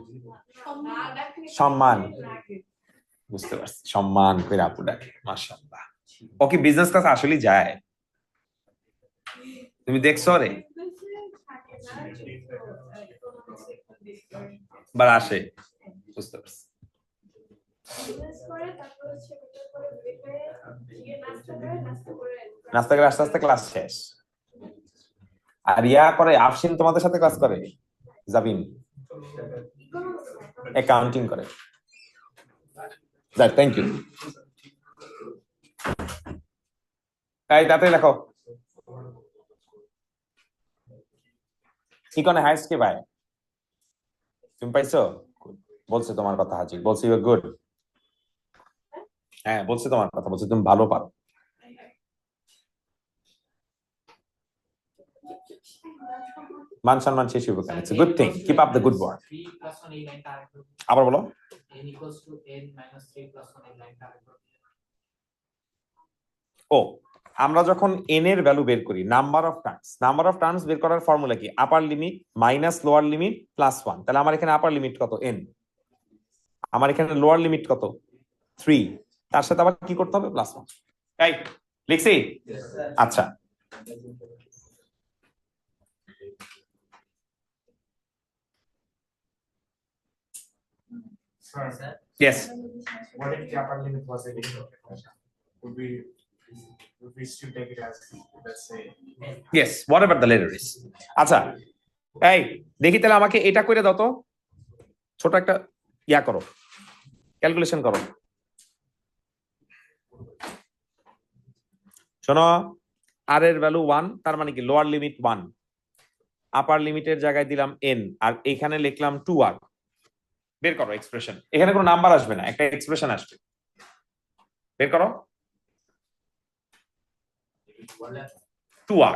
সম্মান, বুঝতে পারছি, সম্মান করে আপু ডাকে। মাশাআল্লাহ। ও কি বিজনেস ক্লাস আসলে যায়? তুমি দেখছো রে? আসে, বুঝতে পারছি। নাস্তা করে আস্তে আস্তে ক্লাস শেষ। আর ইয়া করে আফসিন তোমাদের সাথে ক্লাস করে, জাবিন অ্যাকাউন্টিং করে। Thank you. এই তাতে লেখো ইকনে হাইস্ট কে ভাই, তুমি পাইছো? বলছে তোমার কথা হাজি, বলছে ইউ আর গুড। হ্যাঁ বলছে তোমার কথা, বলছে তুমি ভালো পারো। মান সম্মান শেষ হইব কেন? It's a good thing, keep up the good work.
3 plus 1 এই লাইনটা আরেকবার
আবার বলো।
n equals to n minus 3 plus 1 এই লাইনটা আরেকবার।
ও আমরা যখন n এর ভ্যালু বের করি, নাম্বার অফ টার্মস বের করার ফর্মুলা কি? আপার limit minus lower limit plus 1। তাহলে আমার এখানে আপার লিমিট কত? n। আমার এখানে লোয়ার লিমিট কত? 3। তার সাথে আবার কি করতে হবে? প্লাস 1। এই লিখছি? আচ্ছা
Sir,
yes
what if the upper limit was a would we still take it as, let's say,
yes whatever the letter is। আচ্ছা এই দেখি তাহলে আমাকে এটা করে দাও তো, ছোট একটা ইয়া করো, ক্যালকুলেশন করো। শোনো, আর এর ভ্যালু 1, তার মানে কি লোয়ার লিমিট 1, আপার লিমিটের জায়গায় দিলাম n, আর এখানে লিখলাম 2r। বের করো এক্সপ্রেশন। এখানে কোনো নাম্বার আসবে না, একটা এক্সপ্রেশন আসবে। বের করো 2r।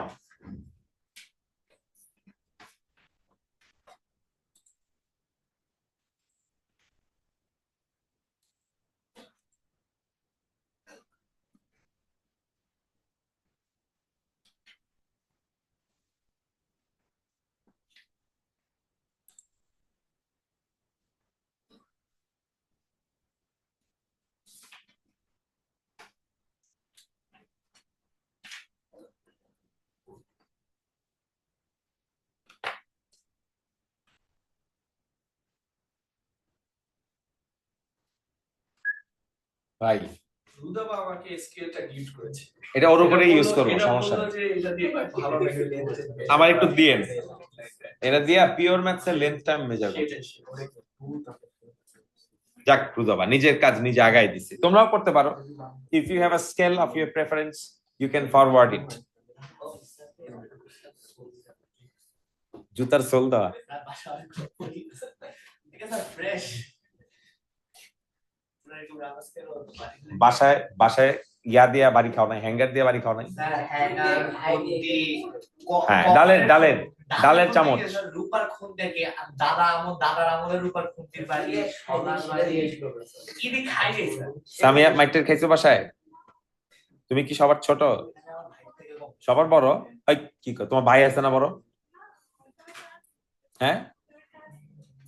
ভাই
রুদাবা আমাকে স্কেলটা গিফট করেছে।
এটা ওর উপরে ইউজ করবো, সমস্যা নেই।
যে এটা দিয়ে খুব ভালো লাগে লেন্থ।
আমার একটু দিয়েন, এটা দিয়া পিওর ম্যাথস এর লেন্থটা মেজার করব। যাক রুদাবা নিজের কাজ নিজে আগাই দিছে, তোমরাও করতে পারো। If you have a scale of your preference you can forward it. জুতার সোল দেওয়া বাসায় বাসায় ইয়া দিয়া বাড়ি খাও নাই, হ্যাঙ্গার দিয়া বাড়ি খাও নাই? হ্যাঁ ডালের চামচ।
রূপার খুন দেখে দাদার আমলের রূপার খুন্তির বাড়ি সোনার বাড়ি কি দিয়ে খাই গেছে।
সামিয়া মাইটের খাইছো বাসায়? তুমি কি সবার ছোট? সবার বড়? এই কি তোমার ভাই আছে না বড়? হ্যাঁ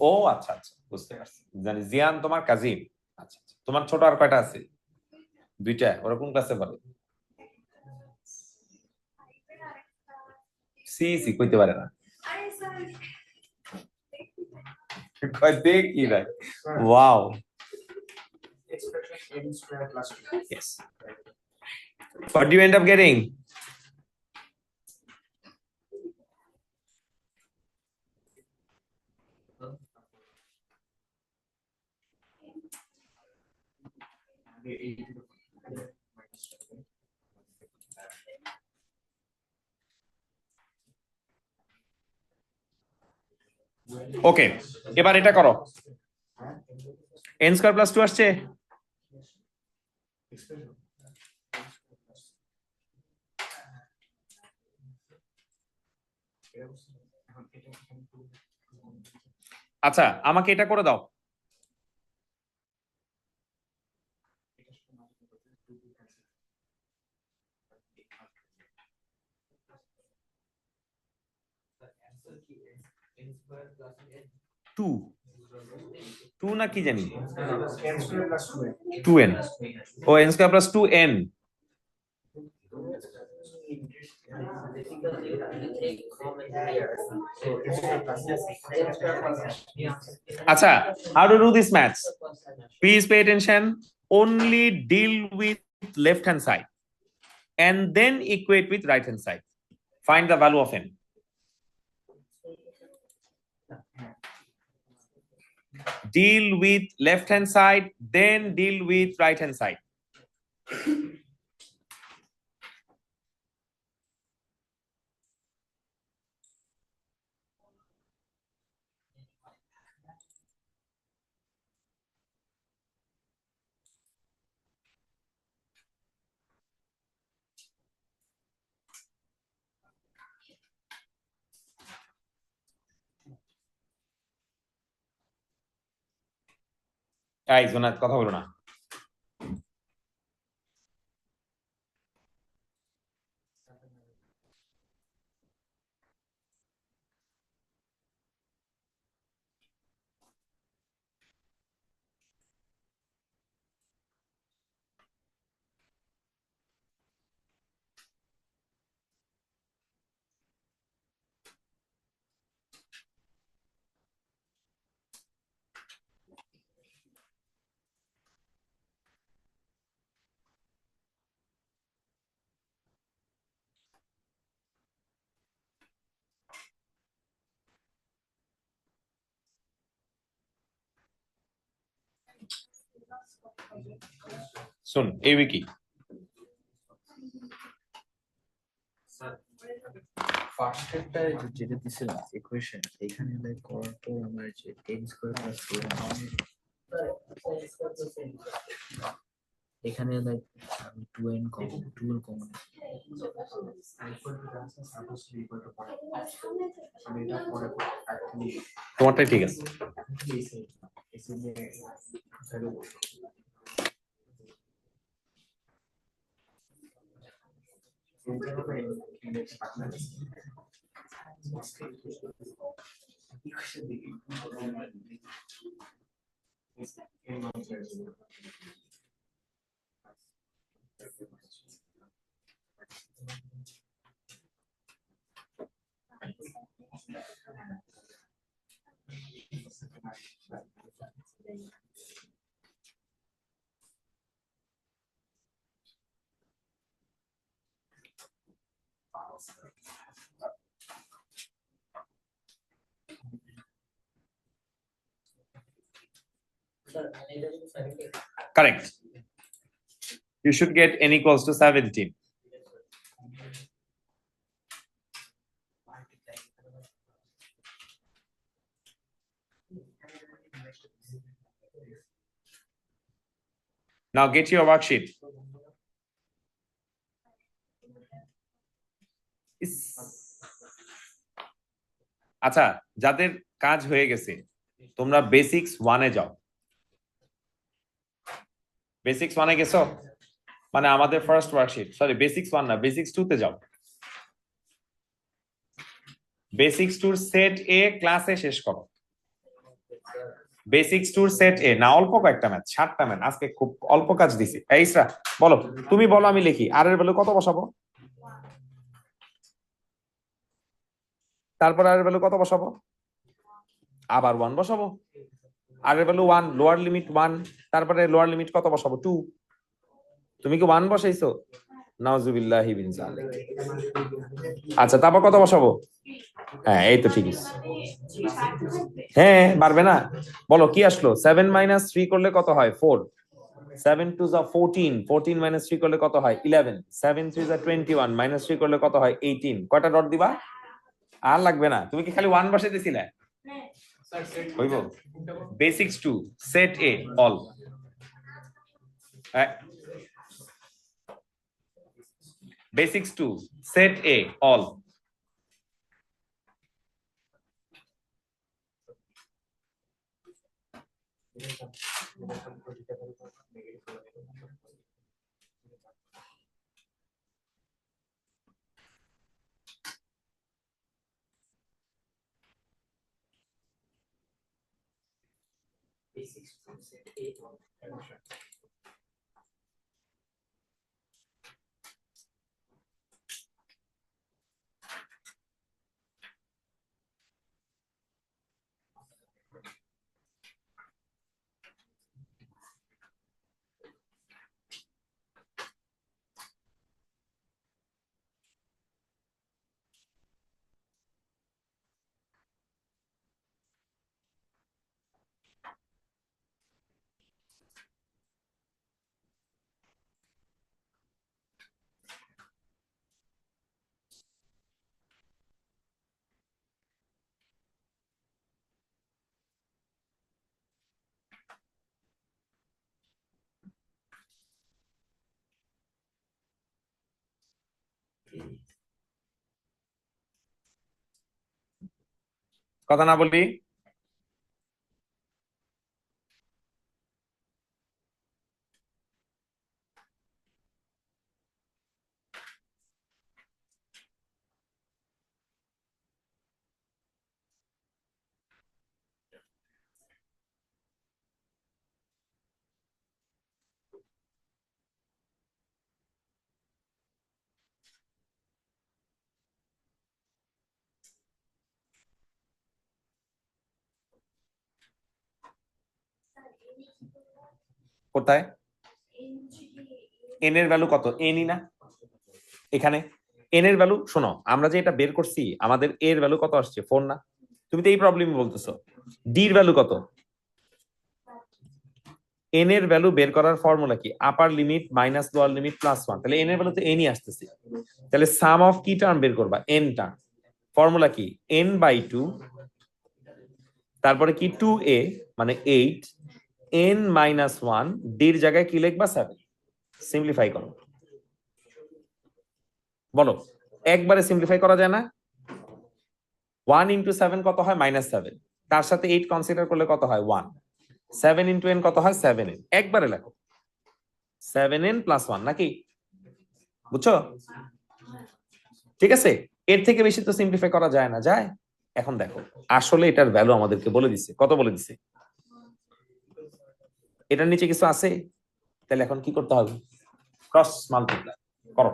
ও আচ্ছা আচ্ছা বুঝতে পারছি, জানি জিয়ান তোমার কাজিন। আচ্ছা আচ্ছা, তোমার ছোট আর কয়টা আছে? 2টা। ওরা কোন ক্লাসে পড়ে? সি কইতে পারে না, কয় দেখি না। Wow
expression n square plus 2?
yes what do you end up getting? ওকে এবার এটা করো, n স্কয়ার প্লাস 2 আসছে। আচ্ছা আমাকে এটা করে দাও। টু না কি জানি,
n square plus 2n?
2n। ও n square plus 2n।
Basically, you take common here. So it's
Acha, how to do this maths? Please pay attention. Only deal with left hand side and then equate with right hand side. Find the value of n. Deal with left hand side, then deal with right hand side. এই জোনাত কথা বলো না। শুন এই কি
ফার্স্ট একটা যেটা দিছিলাম ইকুয়েশন এখানে লাইক করার পর আমার যে n স্কয়ার প্লাস 2n এখানে লাইক আমি 2n কমন 2 এর কমন
তোমারটাই ঠিক আছে। Correct. You should get n equals to 17. Now get your worksheet. আচ্ছা, যাদের কাজ হয়ে গেছে তোমরা বেসিক্স 1 এ যাও। বেসিক্স 1 এ গেছো মানে আমাদের ফার্স্ট ওয়ার্কশিট, সরি বেসিক্স 1 না, বেসিক্স 2 তে যাও। বেসিক্স 2 সেট এ ক্লাসে শেষ করো। বেসিক্স 2 সেট এ না, অল্প কয়েকটা ম্যাথ, 7টা ম্যাথ, আজকে খুব অল্প কাজ দিছি। এই ইসরা বলো, তুমি বলো আমি লিখি। আর এর ভ্যালু কত বসাবো? তারপর আর এর ভ্যালু কত বসাবো? আবার 1 বসাবো। আর এর ভ্যালু 1, লোয়ার লিমিট 1, তারপরে লোয়ার লিমিট কত বসাবো? 2। তুমি কি 1 বসাইছো? নাউজুবিল্লাহি মিন যালিক। আচ্ছা, তারপর কত বসাবো? হ্যাঁ, এই তো ঠিক আছে। হ্যাঁ, পারবে না? বলো কি আসলো? 7 - 3 করলে কত হয়? 4। 7 2 যা 14, 14 - 3 করলে কত হয়? 11। 7 3 যা 21, -3 করলে কত হয়? 18। কয়টা ডট দিবা? আর লাগবে না, তুমি কি খালি 1 বসাইতেছিলে? হইব। Basics 2 set A all. Basics 2 set A all.
Basics to set A all.
কথা না বলি? কোথায় এন এর ভ্যালু কত? এনই না এখানে। এন এর ভ্যালু শোনো, আমরা যে এটা বের করছি আমাদের এর ভ্যালু কত আসছে? 4 না? তুমি তো এই প্রবলেম বলতেছো। ডি এর ভ্যালু কত? এন এর ভ্যালু বের করার ফর্মুলা কি? আপার limit minus lower limit plus 1। তাহলে এন এর ভ্যালু তো এনই আসতেছে। তাহলে সাম অফ কি টার্ম বের করবা? N term. ফর্মুলা কি? n/2, তারপরে কি 2a মানে 8, n-1, ডির জায়গায় কি লিখবা? 7। সিম্পলিফাই করো, বলো একবারে সিম্পলিফাই করা যায় না? 1 ইন্টু 7 কত হয়? -7। তার সাথে 8 কনসিডার করলে কত হয়? 1। 7 ইন্টু n কত হয়? 7n। একবারে লেখো 7n প্লাস 1, নাকি? বুঝছো? ঠিক আছে, এর থেকে বেশি তো সিম্পলিফাই করা যায় না, যায়? এখন দেখো আসলে এটার ভ্যালু আমাদেরকে বলে দিছে। কত বলে দিছে? এটার নিচে কিছু আছে? তাহলে এখন কি করতে হবে? ক্রস মাল্টিপ্লাই করো।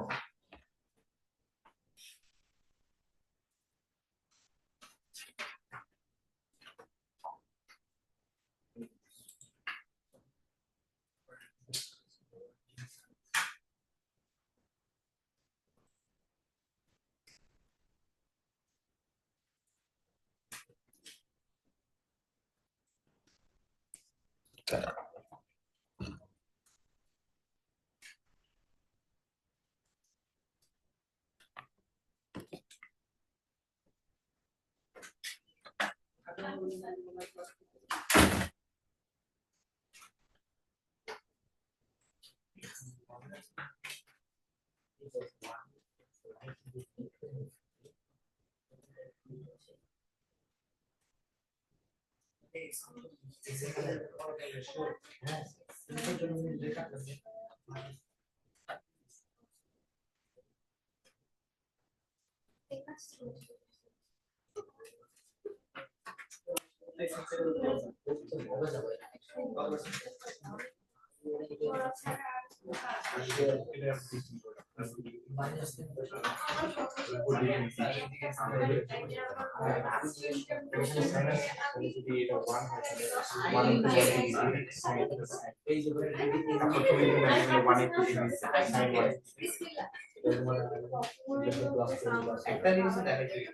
একটা জিনিস দেখে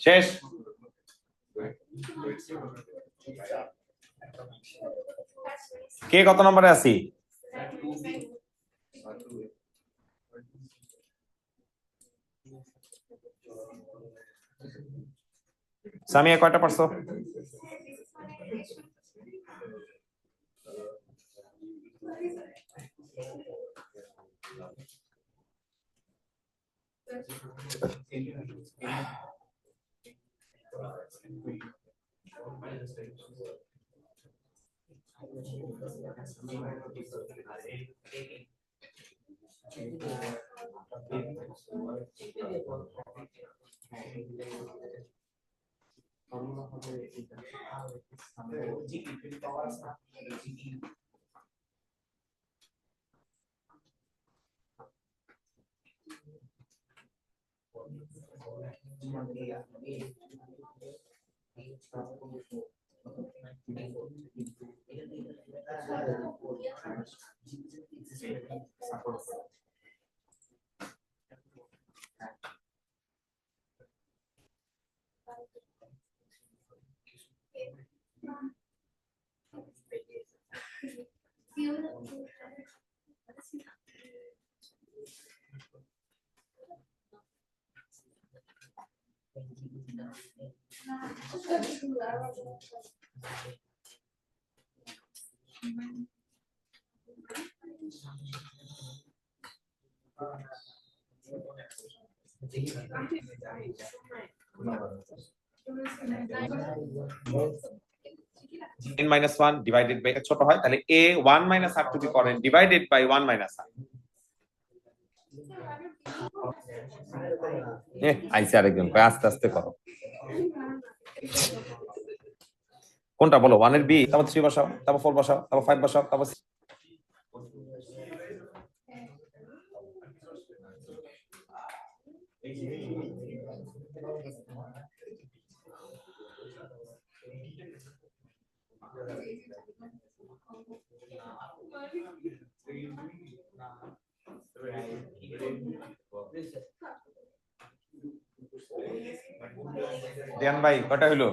শেষ। কে কত নম্বরে আছি? সামিয়া কয়টা পারছো? n-1 divided by ছোট হয় তাহলে a1 minus r to be করেন divided by 1 minus r আইসি আরেকজন আস্তে আস্তে করো কোনটা বলো 1 এর b তারপর 3 বসাও তারপর 4 বসাও তারপর 5 বসাও তারপর রিয়ান ভাই কটা হইলো?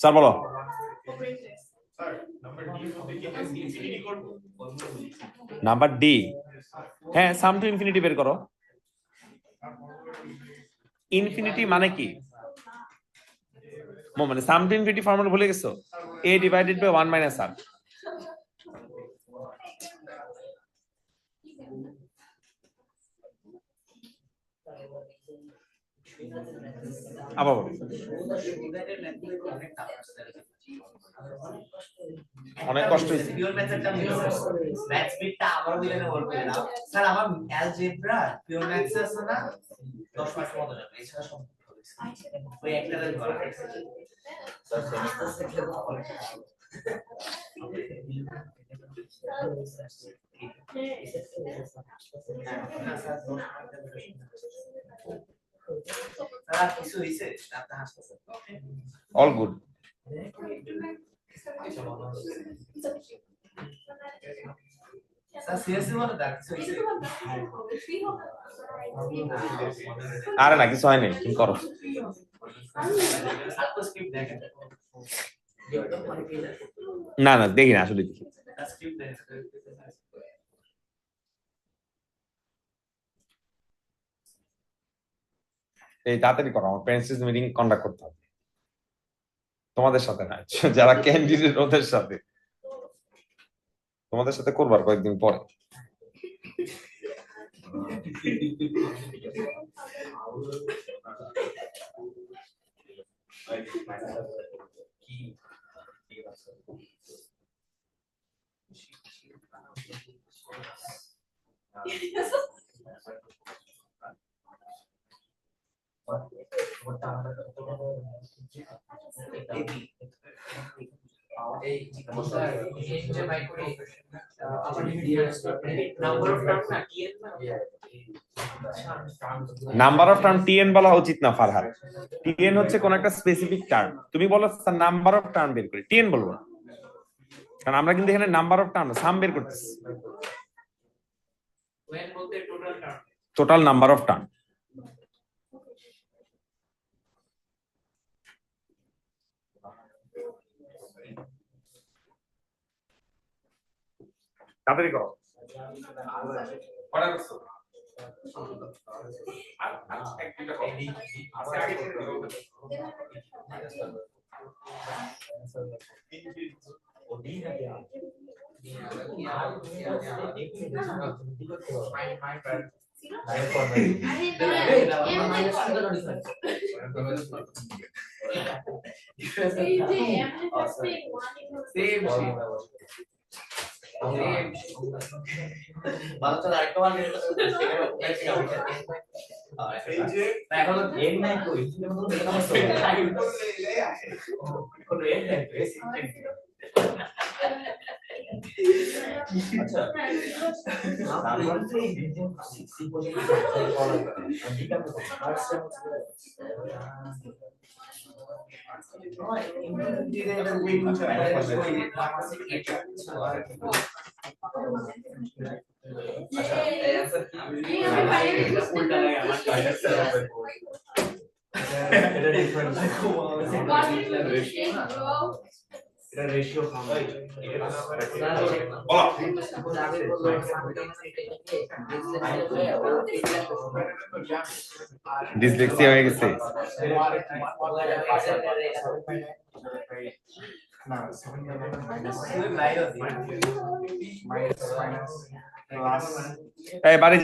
স্যার বলো। নাম্বার ডি, হ্যাঁ সাম টু ইনফিনিটি বের করো। ইনফিনিটি মানে কি? মানে সাম টু ইনফিনিটি ফর্মুলা ভুলে গেছো? a divided by 1 minus r। আবার বলো। অনেক কষ্ট হয়েছে।
পিওর ম্যাথসটা মিলো ম্যাথস বিটটা আমারও দিলে না বলবে না স্যার আমার অ্যালজেব্রা পিওর ম্যাথস আছে না 10 মাস মতো যাবে এছাড়া সব ওই একটারে ধরা স্যার সেমিস্টার থেকে স্যার কিছু হইছে আপনি হাসতেছেন
অল গুড।
স্যার সিরিয়াসলি বলো দা কিছু হইছে
আরে না কিছু হয়নি, তুমি করো।
আপনি স্ক্রিপ্ট দেখেন
না না দেখি না, আসলে দেখি।
স্ক্রিপ্ট দেখেন
এই তাড়াতাড়ি করো, আমার প্যারেন্টস মিটিং কন্ডাক্ট করতে হবে, তোমাদের সাথে না, যারা ক্যান্ডিডেট ওদের সাথে। তোমাদের সাথে করবার কয়েকদিন পরে। নাম্বার অফ টার্ম টিএন বলা উচিত না ফারহাদ। টিএন হচ্ছে কোন একটা স্পেসিফিক টার্ম, তুমি বলো নাম্বার অফ টার্ম বের করি, টিএন বলবো না, কারণ আমরা কিন্তু এখানে নাম্বার অফ টার্ম সাম বের করতেছি। Total number of term. তাড়াতাড়ি করো। ডিসলেক্সিয়া হয়ে গেছে। এই বাড়ি